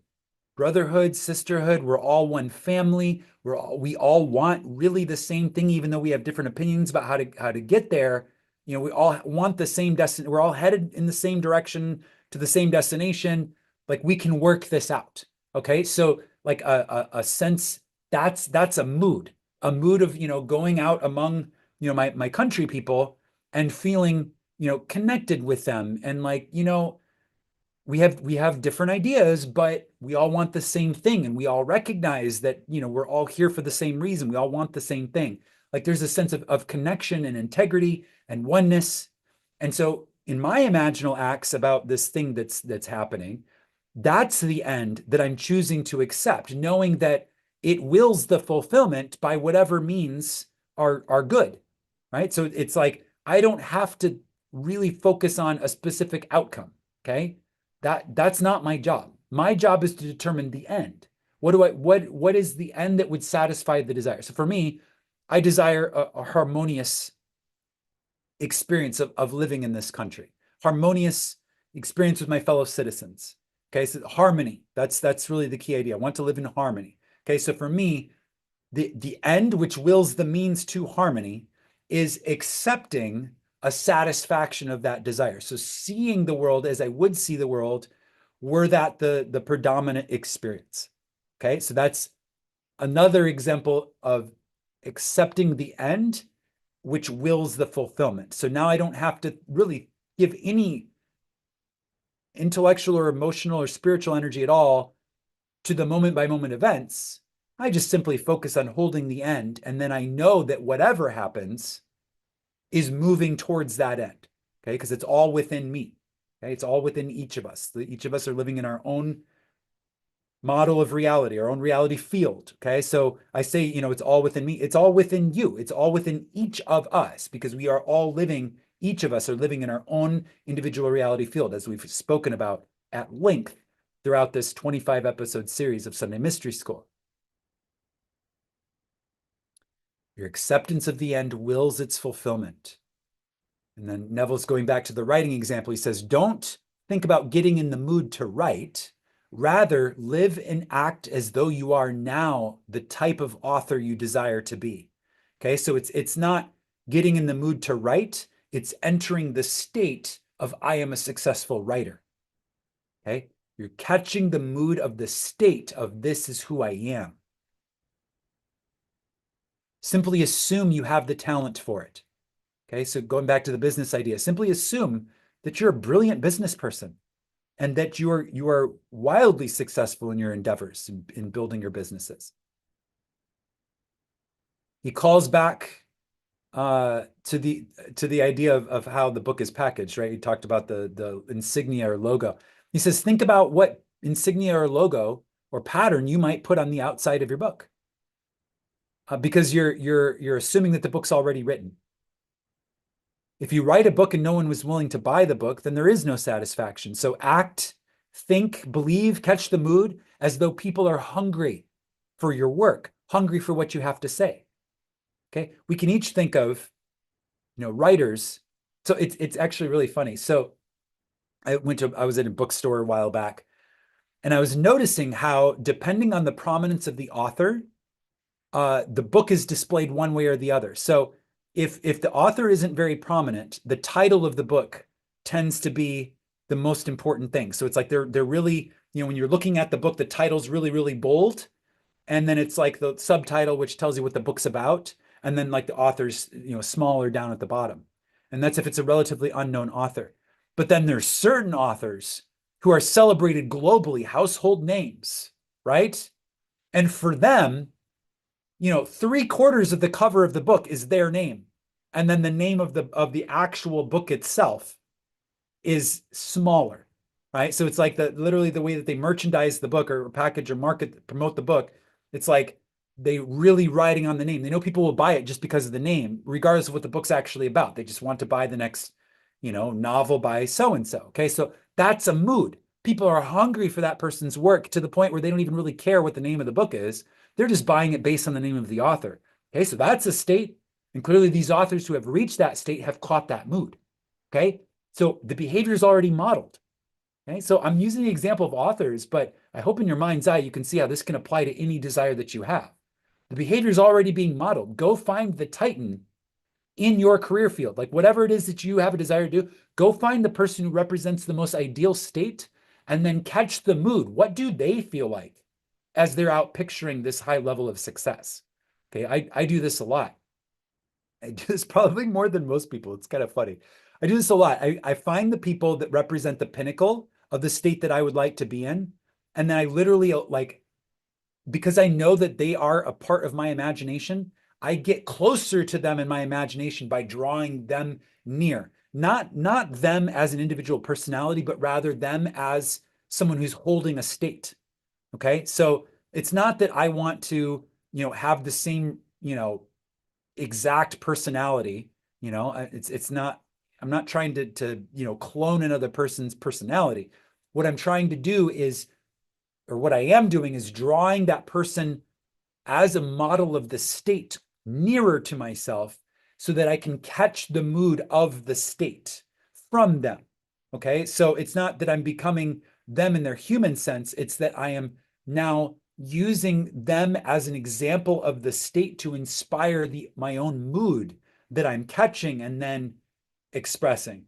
brotherhood, sisterhood. We're all one family. We all want really the same thing, even though we have different opinions about how to get there. We all want the same destination. We're all headed in the same direction to the same destination. Like, we can work this out. Okay, so like a sense, that's a mood of going out among my country people and feeling connected with them, and like we have different ideas, but we all want the same thing, and we all recognize that we're all here for the same reason. We all want the same thing. Like, there's a sense of connection and integrity and oneness. And so in my imaginal acts about this thing that's happening, that's the end that I'm choosing to accept, knowing that it wills the fulfillment by whatever means are good. Right. So it's like I don't have to really focus on a specific outcome. Okay. That's not my job. My job is to determine the end. What is the end that would satisfy the desire? So for me, I desire a harmonious experience of living in this country, harmonious experience with my fellow citizens. Okay, so harmony, that's really the key idea. I want to live in harmony. Okay, so for me, the end which wills the means to harmony is accepting a satisfaction of that desire. So seeing the world as I would see the world, were that the predominant experience. Okay, so that's another example of accepting the end, which wills the fulfillment. So now I don't have to really give any intellectual or emotional or spiritual energy at all to the moment by moment events. I just simply focus on holding the end. And then I know that whatever happens is moving towards that end. Okay. Because it's all within me. Okay. It's all within each of us. Each of us are living in our own model of reality, our own reality field. Okay. So I say, it's all within me. It's all within you. It's all within each of us, because we are all living, each of us are living in our own individual reality field, as we've spoken about at length throughout this 25 episode series of Sunday Mystery School. Your acceptance of the end wills its fulfillment. And then Neville's going back to the writing example. He says, don't think about getting in the mood to write. Rather, live and act as though you are now the type of author you desire to be. Okay, so it's not getting in the mood to write. It's entering the state of I am a successful writer. Okay, you're catching the mood of the state of this is who I am. Simply assume you have the talent for it. Okay, so going back to the business idea, simply assume that you're a brilliant business person and that you are wildly successful in your endeavors in building your businesses. He calls back to the idea of how the book is packaged, right? He talked about the insignia or logo. He says, think about what insignia or logo or pattern you might put on the outside of your book, because you're assuming that the book's already written. If you write a book and no one was willing to buy the book, then there is no satisfaction. So act, think, believe, catch the mood as though people are hungry for your work, hungry for what you have to say. Okay, we can each think of, writers. So it's actually really funny. So I was in a bookstore a while back, and I was noticing how, depending on the prominence of the author, the book is displayed one way or the other. So if the author isn't very prominent, the title of the book tends to be the most important thing. So it's like they're really, when you're looking at the book, the title's really, really bold. And then it's like the subtitle, which tells you what the book's about. And then like the author's, smaller down at the bottom. And that's if it's a relatively unknown author. But then there's certain authors who are celebrated globally, household names, right? And for them, 3/4 of the cover of the book is their name. And then the name of the actual book itself is smaller, right? So it's like literally the way that they merchandise the book or package or promote the book. It's like they really riding on the name. They know people will buy it just because of the name, regardless of what the book's actually about. They just want to buy the next, novel by so-and-so. Okay. So that's a mood. People are hungry for that person's work to the point where they don't even really care what the name of the book is. They're just buying it based on the name of the author. Okay. So that's a state. And clearly these authors who have reached that state have caught that mood. Okay. So the behavior is already modeled. Okay. So I'm using the example of authors, but I hope in your mind's eye, you can see how this can apply to any desire that you have. The behavior is already being modeled. Go find the Titan in your career field. Like whatever it is that you have a desire to do, go find the person who represents the most ideal state and then catch the mood. What do they feel like as they're out picturing this high level of success? Okay, I do this a lot. I do this probably more than most people. It's kind of funny. I do this a lot. I find the people that represent the pinnacle of the state that I would like to be in. And then I literally because I know that they are a part of my imagination, I get closer to them in my imagination by drawing them near. Not them as an individual personality, but rather them as someone who's holding a state. Okay. So it's not that I want to, have the same, exact personality. It's not, I'm not trying to clone another person's personality. What I'm trying to do is, or what I am doing is drawing that person as a model of the state nearer to myself so that I can catch the mood of the state from them. Okay. So it's not that I'm becoming them in their human sense. It's that I am now using them as an example of the state to inspire my own mood that I'm catching and then expressing.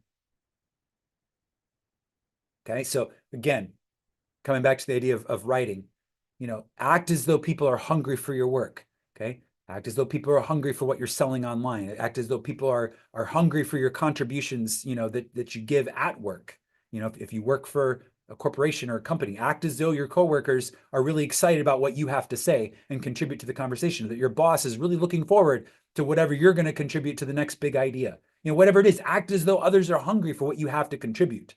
Okay. So again, coming back to the idea of writing, Act as though people are hungry for your work. Okay. Act as though people are hungry for what you're selling online. Act as though people are hungry for your contributions, that you give at work. If you work for a corporation or a company, act as though your coworkers are really excited about what you have to say and contribute to the conversation, that your boss is really looking forward to whatever you're going to contribute to the next big idea. Whatever it is, act as though others are hungry for what you have to contribute.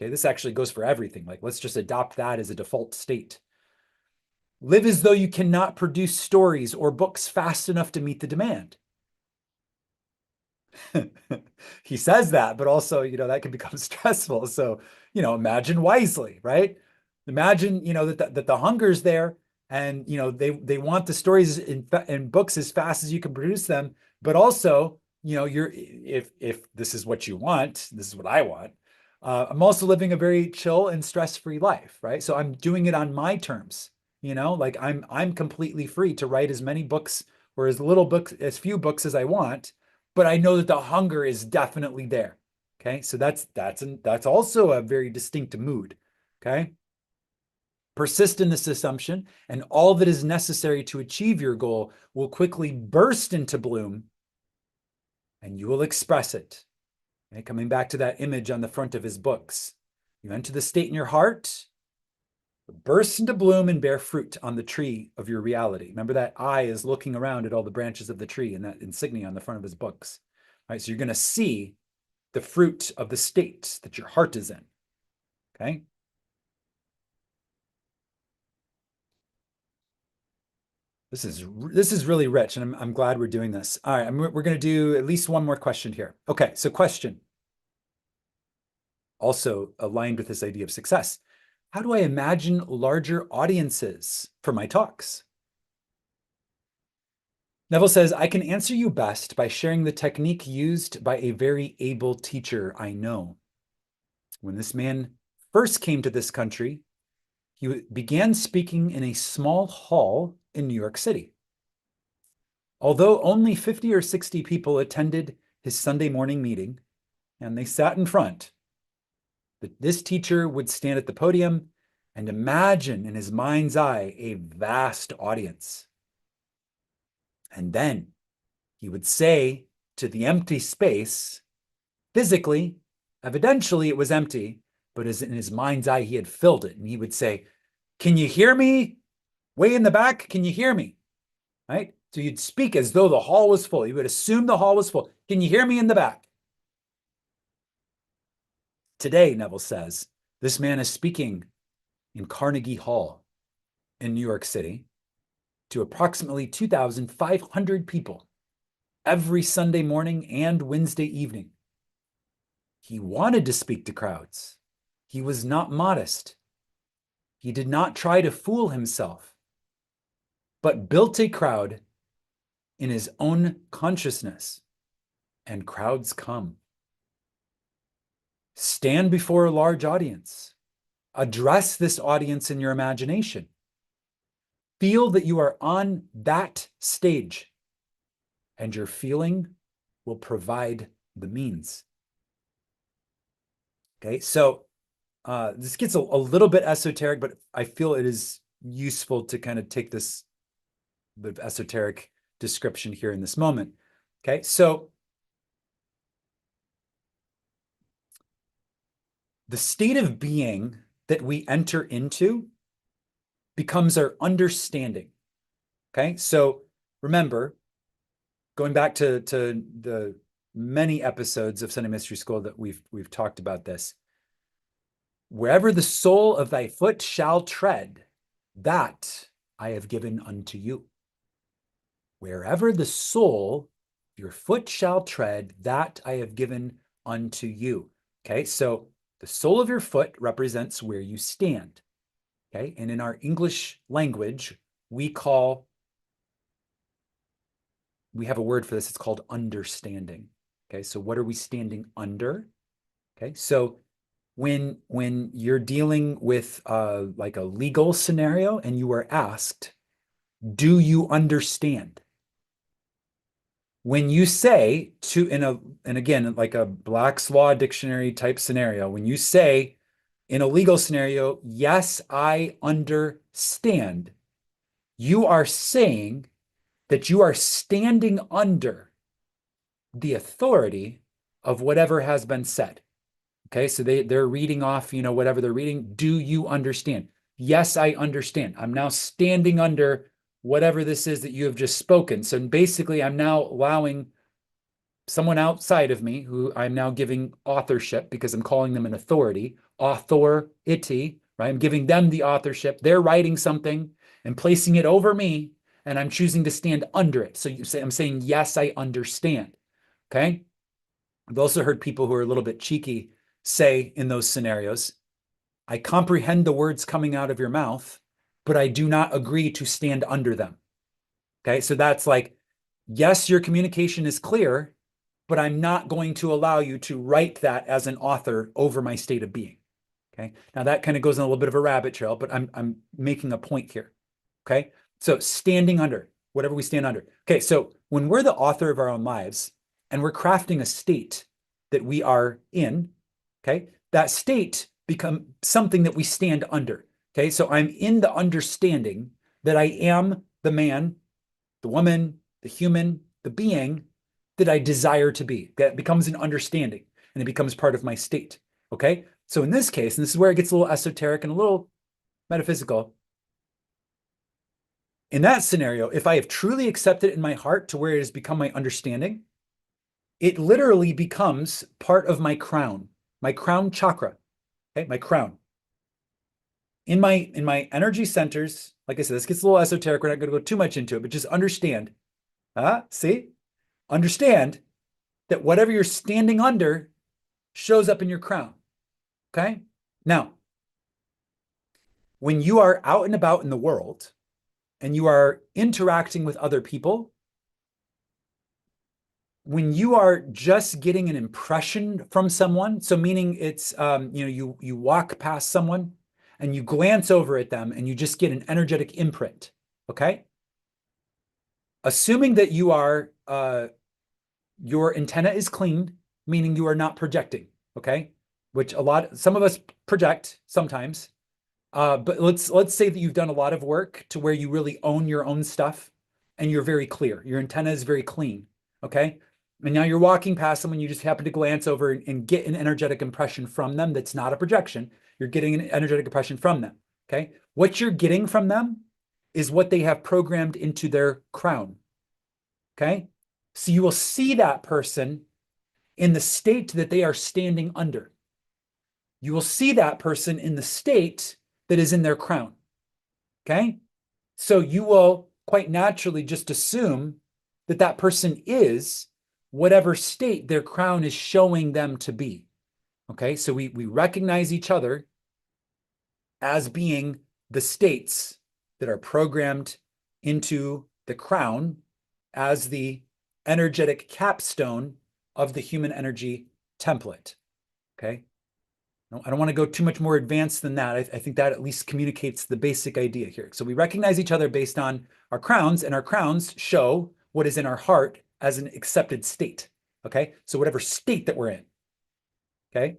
Okay, this actually goes for everything. Like, let's just adopt that as a default state. Live as though you cannot produce stories or books fast enough to meet the demand. He says that, but also, that can become stressful. So, imagine wisely, right? Imagine, that the hunger's there, and, they want the stories in books as fast as you can produce them. But also, if this is what you want, this is what I want. I'm also living a very chill and stress-free life, right? So I'm doing it on my terms. Like I'm completely free to write as many books or as few books as I want, but I know that the hunger is definitely there. Okay. So that's also a very distinct mood. Okay. Persist in this assumption, and all that is necessary to achieve your goal will quickly burst into bloom, and you will express it. Okay? Coming back to that image on the front of his books, you enter the state in your heart, burst into bloom and bear fruit on the tree of your reality. Remember, that eye is looking around at all the branches of the tree and that insignia on the front of his books. All right, so you're going to see the fruit of the state that your heart is in. Okay. This is really rich, and I'm glad we're doing this. All right, we're going to do at least one more question here. Okay, so question, also aligned with this idea of success. How do I imagine larger audiences for my talks? Neville says, I can answer you best by sharing the technique used by a very able teacher I know. When this man first came to this country, he began speaking in a small hall in New York City. Although only 50 or 60 people attended his Sunday morning meeting, and they sat in front, this teacher would stand at the podium and imagine in his mind's eye a vast audience. And then he would say to the empty space, physically, evidentially it was empty, but in his mind's eye, he had filled it. And he would say, can you hear me? Way in the back, can you hear me? Right? So you'd speak as though the hall was full. You would assume the hall was full. Can you hear me in the back? Today, Neville says, this man is speaking in Carnegie Hall in New York City to approximately 2,500 people every Sunday morning and Wednesday evening. He wanted to speak to crowds. He was not modest. He did not try to fool himself, but built a crowd in his own consciousness, and crowds come. Stand before a large audience. Address this audience in your imagination. Feel that you are on that stage, and your feeling will provide the means. Okay, so this gets a little bit esoteric, but I feel it is useful to kind of take this the esoteric description here in this moment. Okay, so the state of being that we enter into becomes our understanding. Okay, so remember, going back to the many episodes of Sunday Mystery School that we've talked about this. Wherever the sole of thy foot shall tread, that I have given unto you. Wherever the sole your foot shall tread, that I have given unto you. Okay, so the sole of your foot represents where you stand. Okay, and in our English language, we have a word for this. It's called understanding. Okay, so what are we standing under? Okay, so when you're dealing with like a legal scenario and you are asked, do you understand? When you say and again, like a Black's Law dictionary type scenario, when you say, In a legal scenario, yes, I understand. You are saying that you are standing under the authority of whatever has been said. Okay, so they're reading off, whatever they're reading. Do you understand? Yes, I understand. I'm now standing under whatever this is that you have just spoken. So basically, I'm now allowing someone outside of me who I'm now giving authorship because I'm calling them an authority, authority, right? I'm giving them the authorship. They're writing something and placing it over me, and I'm choosing to stand under it. So I'm saying, yes, I understand. Okay. I've also heard people who are a little bit cheeky say in those scenarios, I comprehend the words coming out of your mouth, but I do not agree to stand under them. Okay. So that's like, yes, your communication is clear, but I'm not going to allow you to write that as an author over my state of being. Okay. Now that kind of goes in a little bit of a rabbit trail, but I'm making a point here. Okay. So standing under, whatever we stand under. Okay. So when we're the author of our own lives and we're crafting a state that we are in, okay, that state becomes something that we stand under. Okay. So I'm in the understanding that I am the man, the woman, the human, the being that I desire to be. That becomes an understanding and it becomes part of my state. Okay. So in this case, and this is where it gets a little esoteric and a little metaphysical. In that scenario, if I have truly accepted it in my heart to where it has become my understanding, it literally becomes part of my crown chakra. Okay, my crown. In my energy centers, like I said, this gets a little esoteric. We're not going to go too much into it, but just understand. See? Understand that whatever you're standing under shows up in your crown. Okay? Now, when you are out and about in the world and you are interacting with other people, when you are just getting an impression from someone, so meaning it's you walk past someone and you glance over at them and you just get an energetic imprint, okay? Assuming that your antenna is clean, meaning you are not projecting, okay? Which some of us project sometimes. But let's say that you've done a lot of work to where you really own your own stuff and you're very clear. Your antenna is very clean, okay? And now you're walking past someone, you just happen to glance over and get an energetic impression from them that's not a projection. You're getting an energetic impression from them, okay? What you're getting from them is what they have programmed into their crown, okay? So you will see that person in the state that they are standing under. You will see that person in the state that is in their crown. Okay. So you will quite naturally just assume that that person is whatever state their crown is showing them to be. Okay. So we recognize each other as being the states that are programmed into the crown as the energetic capstone of the human energy template. Okay. I don't want to go too much more advanced than that. I think that at least communicates the basic idea here. So we recognize each other based on our crowns, and our crowns show what is in our heart as an accepted state. Okay. So whatever state that we're in. Okay.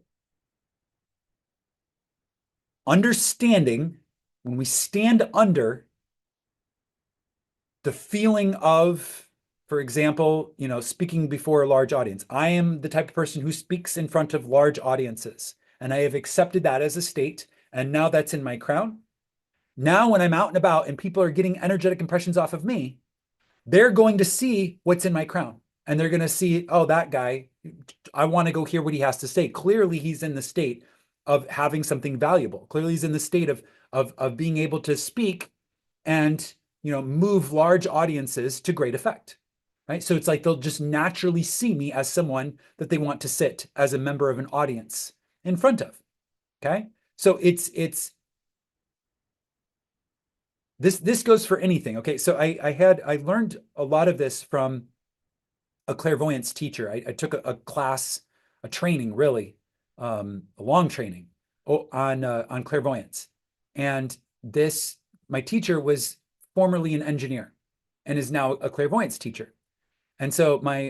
Understanding when we stand under the feeling of, for example, speaking before a large audience. I am the type of person who speaks in front of large audiences, and I have accepted that as a state, and now that's in my crown. Now, when I'm out and about and people are getting energetic impressions off of me, they're going to see what's in my crown, and they're going to see, oh, that guy, I want to go hear what he has to say. Clearly, he's in the state of having something valuable. Clearly, he's in the state of being able to speak and move large audiences to great effect, right? So it's like they'll just naturally see me as someone that they want to sit as a member of an audience in front of, okay? So it's this goes for anything, okay? So I learned a lot of this from a clairvoyance teacher. I took a class, a training, really, a long training on clairvoyance, and my teacher was formerly an engineer and is now a clairvoyance teacher. And so my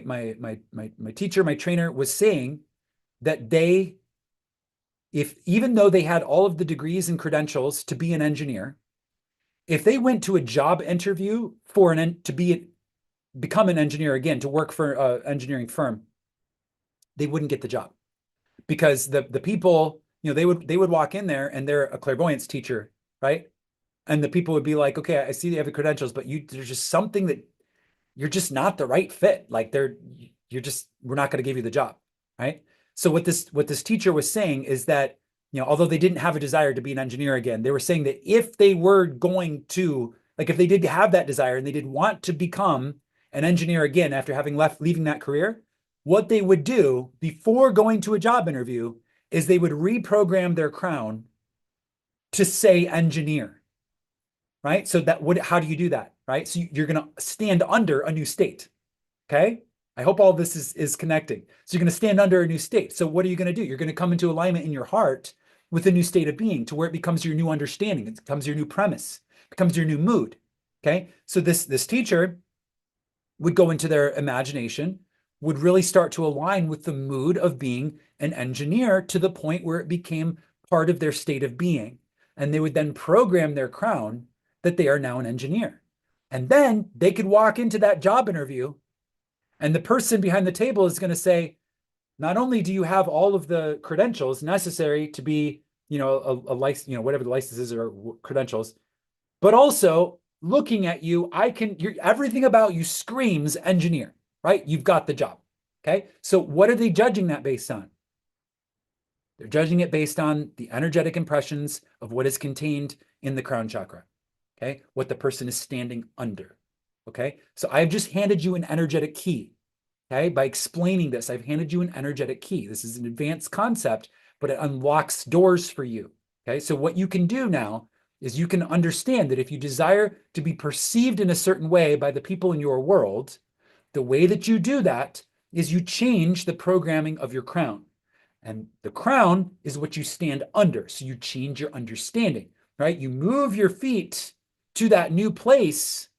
teacher, my trainer was saying that they if even though they had all of the degrees and credentials to be an engineer, if they went to a job interview for become an engineer again, to work for an engineering firm, they wouldn't get the job because the people, they would walk in there and they're a clairvoyance teacher, right? And the people would be like, okay, I see you have the credentials, but there's just something that you're just not the right fit. Like we're not going to give you the job, right? So what this teacher was saying is that, although they didn't have a desire to be an engineer again, they were saying that if they were going to, like, if they did have that desire and they did want to become an engineer again after leaving that career, what they would do before going to a job interview is they would reprogram their crown to say engineer, right? So how do you do that, right? So you're going to stand under a new state. Okay. I hope all this is connecting. So you're going to stand under a new state. So what are you going to do? You're going to come into alignment in your heart with a new state of being to where it becomes your new understanding. It becomes your new premise, it becomes your new mood. Okay. So this teacher would go into their imagination, would really start to align with the mood of being an engineer to the point where it became part of their state of being. And they would then program their crown that they are now an engineer. And then they could walk into that job interview and the person behind the table is going to say, not only do you have all of the credentials necessary to be, a license, whatever the licenses or credentials, but also looking at you, everything about you screams engineer, right? You've got the job. Okay. So what are they judging that based on? They're judging it based on the energetic impressions of what is contained in the crown chakra. Okay. What the person is standing under. Okay. So I've just handed you an energetic key. Okay. By explaining this, I've handed you an energetic key. This is an advanced concept, but it unlocks doors for you. Okay. So what you can do now is you can understand that if you desire to be perceived in a certain way by the people in your world, the way that you do that is you change the programming of your crown. And the crown is what you stand under. So you change your understanding, right? You move your feet to that new place,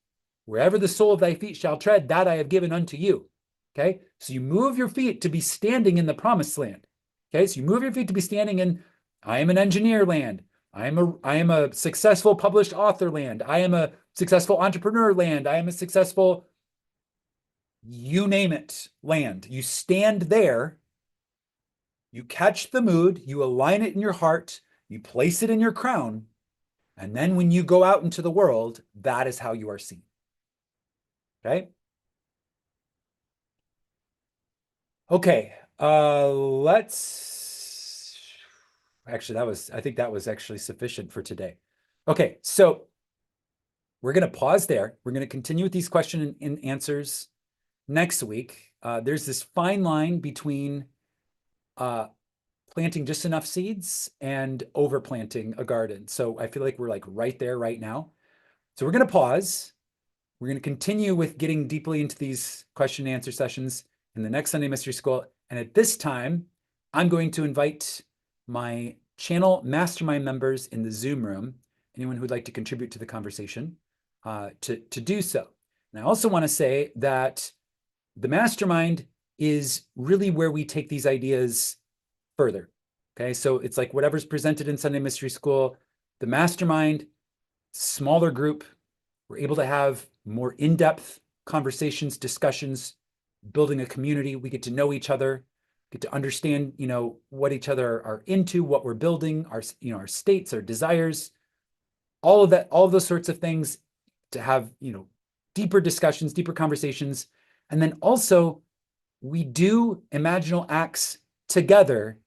wherever the sole of thy feet shall tread, that I have given unto you. Okay. So you move your feet to be standing in the promised land. Okay. So you move your feet to be standing in, I am an engineer land. I am a successful published author land. I am a successful entrepreneur land. I am a successful, you name it, land. You stand there, you catch the mood, you align it in your heart, you place it in your crown, and then when you go out into the world, that is how you are seen. Okay? Okay, I think that was actually sufficient for today. Okay, so we're going to pause there. We're going to continue with these question and answers next week. There's this fine line between planting just enough seeds and overplanting a garden. So I feel like we're like right there right now. So we're going to pause. We're going to continue with getting deeply into these question and answer sessions in the next Sunday Mystery School. And at this time, I'm going to invite my channel mastermind members in the Zoom room, anyone who'd like to contribute to the conversation, to do so. And I also want to say that the mastermind is really where we take these ideas further. Okay, so it's like whatever's presented in Sunday Mystery School, the mastermind, smaller group, we're able to have more in-depth conversations, discussions, building a community. We get to know each other, get to understand, what each other are into, what we're building, our states, our desires, all of that, all of those sorts of things, to have, deeper discussions, deeper conversations. And then also we do imaginal acts together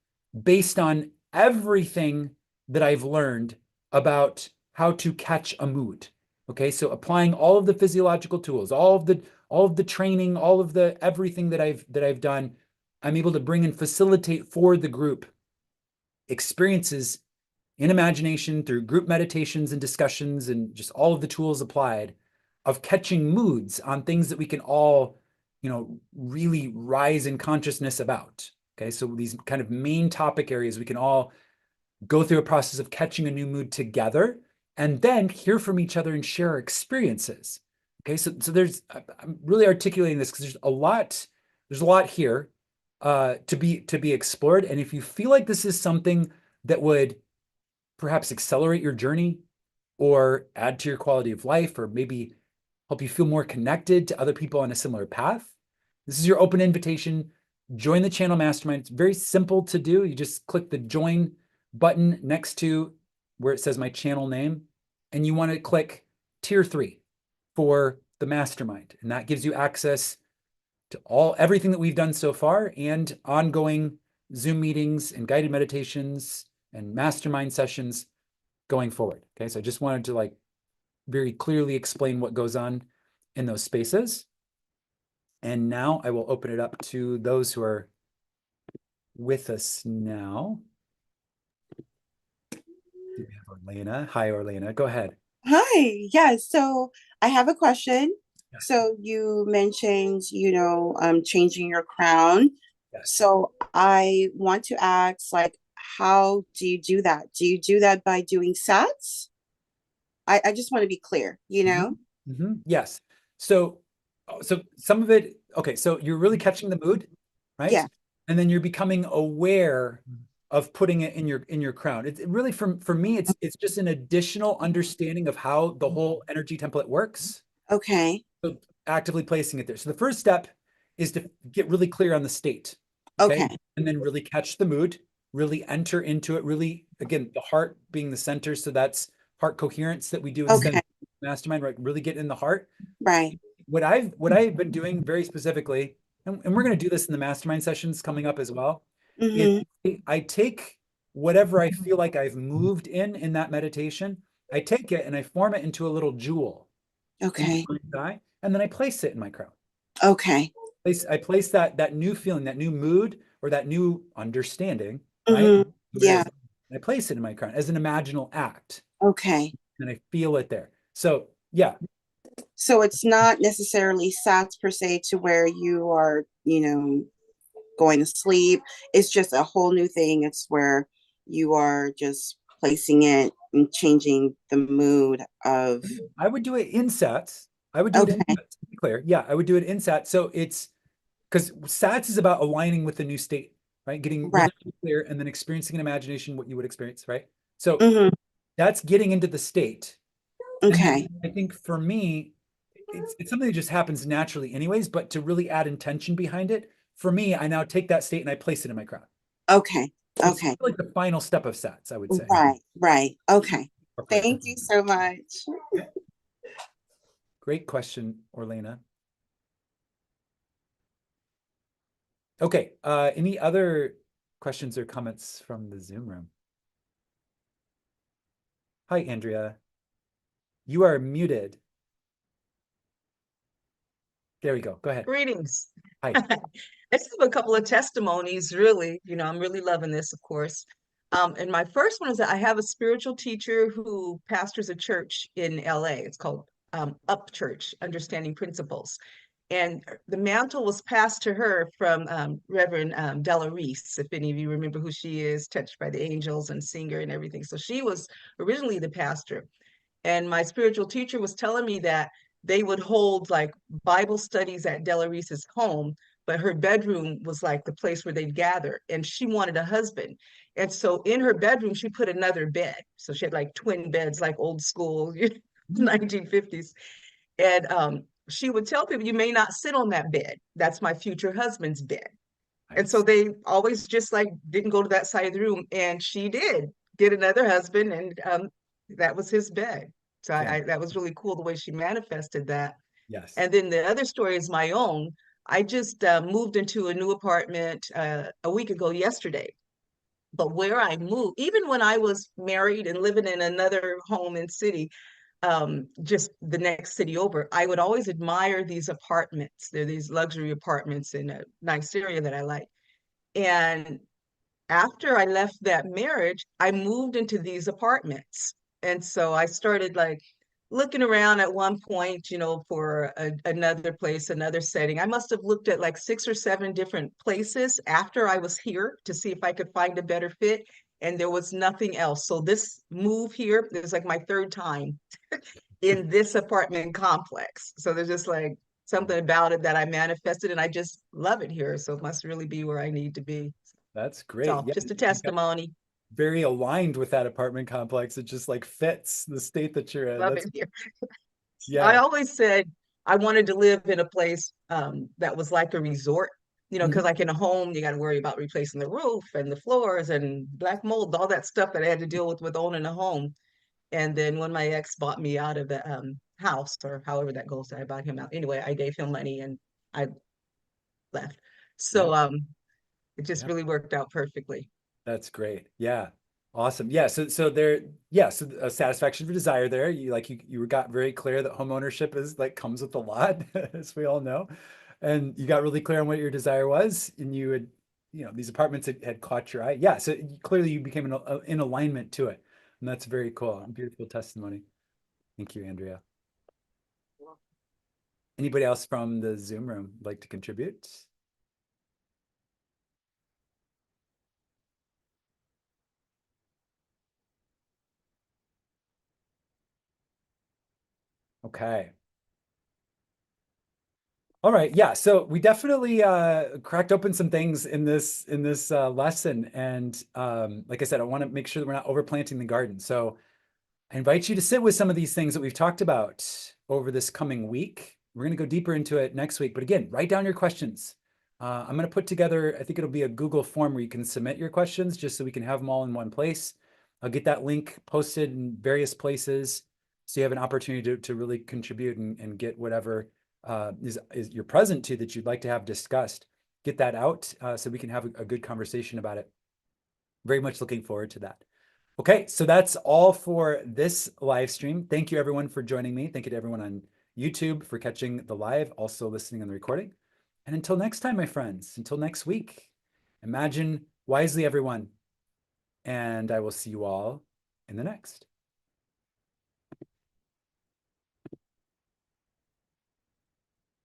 based on everything that I've learned about how to catch a mood. Okay, so applying all of the physiological tools, all of the training, all of the everything that I've done, I'm able to bring and facilitate for the group experiences in imagination through group meditations and discussions and just all of the tools applied of catching moods on things that we can all, really rise in consciousness about. Okay, so these kind of main topic areas, we can all go through a process of catching a new mood together and then hear from each other and share our experiences. Okay, so I'm really articulating this because there's a lot here to be explored. And if you feel like this is something that would perhaps accelerate your journey or add to your quality of life, or maybe help you feel more connected to other people on a similar path, this is your open invitation. Join the channel mastermind. It's very simple to do. You just click the join button next to where it says my channel name, and you want to click tier 3 for the mastermind. And that gives you access to everything that we've done so far and ongoing Zoom meetings and guided meditations and mastermind sessions going forward. Okay, so I just wanted to like very clearly explain what goes on in those spaces. And now I will open it up to those who are with us now. We have Orlena. Hi, Orlena. Go ahead. Hi. Yeah. So I have a question. Yes. So you mentioned, changing your crown. Yes. So I want to ask, like, how do you do that? Do you do that by doing sats? I just want to be clear, you know? Yes. So some of it, okay, so you're really catching the mood, right? Yeah. And then you're becoming aware of putting it in your crown. It's really for me, it's just an additional understanding of how the whole energy template works. Okay. So actively placing it there. So the first step is to get really clear on the state. Okay. Okay. And then really catch the mood, really enter into it, really, again, the heart being the center. So that's heart coherence that we do Okay. extend mastermind, right? Really get in the heart. Right. What I've been doing very specifically, and we're going to do this in the mastermind sessions coming up as well, is Mm-hmm. I take whatever I feel like I've moved in that meditation, I take it and I form it into a little jewel in Okay. my mind's eye, and then I place it in my crown. Okay. I place that new feeling, that new mood, or that new understanding, right? Mm-hmm. Yeah. I place it in my crown as an imaginal act, Okay. and I feel it there. So yeah, So it's not necessarily sats per se to where you are, going to sleep. It's just a whole new thing. It's where you are just placing it and changing the mood of. I would do it in sets. I would do it in Okay. sets, to be clear. Yeah, I would do it in sets. So it's because sats is about aligning with the new state, right? Getting Right. really clear and then experiencing in imagination what you would experience, right? So Mm-hmm. that's getting into the state. And then Okay. I think for me, it's something that just happens naturally anyways, but to really add intention behind it, for me, I now take that state and I place it in my crown. Okay. It's Okay. like the final step of sats, I would say. Right. Right. Okay. Or prayer. Thank you so much. Great question, Orlena. Okay, any other questions or comments from the Zoom room? Hi, Andrea. You are muted. There we go. Go ahead. Greetings. Hi. I just have a couple of testimonies, really. I'm really loving this, of course. And my first one is that I have a spiritual teacher who pastors a church in LA. It's called Up Church, Understanding Principles. And the mantle was passed to her from Reverend Della Reese, if any of you remember who she is, touched by the angels and singer and everything. So she was originally the pastor. And my spiritual teacher was telling me that they would hold like Bible studies at Della Reese's home, but her bedroom was like the place where they'd gather. And she wanted a husband. And so in her bedroom, she put another bed. So she had like twin beds, like old school 1950s. And she would tell people, you may not sit on that bed. That's my future husband's bed. And so Nice. they always just like didn't go to that side of the room. And she did get another husband, and that was his bed. So Cool. that was really cool the way she manifested that. Yes. And then the other story is my own. I just moved into a new apartment a week ago yesterday. But where I moved, even when I was married and living in another home and city, just the next city over, I would always admire these apartments. They're these luxury apartments in a nice area that I like. And after I left that marriage, I moved into these apartments. And so I started like looking around at one point, for another place, another setting. I must have looked at like 6 or 7 different places after I was here to see if I could find a better fit. And there was nothing else. So this move here, it was like my third time in this apartment complex. So there's just like something about it that I manifested, and I just love it here. So it must really be where I need to be. That's great. So Yeah. just a testimony. very aligned with that apartment complex. It just like fits the state that you're in. Love That's it here. I yeah. always said I wanted to live in a place that was like a resort, because Mhm. like in a home, you got to worry about replacing the roof and the floors and black mold, all that stuff that I had to deal with owning a home. And then when my ex bought me out of the house, or however that goes, I bought him out. Anyway, I gave him money and I left. Yeah. So it just Yeah. really worked out perfectly. That's great. Yeah. Awesome. Yeah. So there, yeah. So a satisfaction for desire there. You got very clear that home ownership is like comes with a lot, as we all know. And you got really clear on what your desire was, and you had, these apartments had caught your eye. Yeah. So clearly you became in alignment to it. And that's very cool. Beautiful testimony. Thank you, Andrea. Anybody else from the Zoom room like to contribute? Okay. All right. Yeah. So we definitely cracked open some things in this lesson. And like I said, I want to make sure that we're not overplanting the garden. So I invite you to sit with some of these things that we've talked about over this coming week. We're going to go deeper into it next week. But again, write down your questions. I'm going to put together, I think it'll be a Google form where you can submit your questions just so we can have them all in one place. I'll get that link posted in various places so you have an opportunity to really contribute and get whatever is you're present to that you'd like to have discussed. Get that out so we can have a good conversation about it. Very much looking forward to that. Okay, so that's all for this live stream. Thank you everyone for joining me. Thank you to everyone on YouTube for catching the live, also listening on the recording. And until next time, my friends, until next week, imagine wisely, everyone. And I will see you all in the next.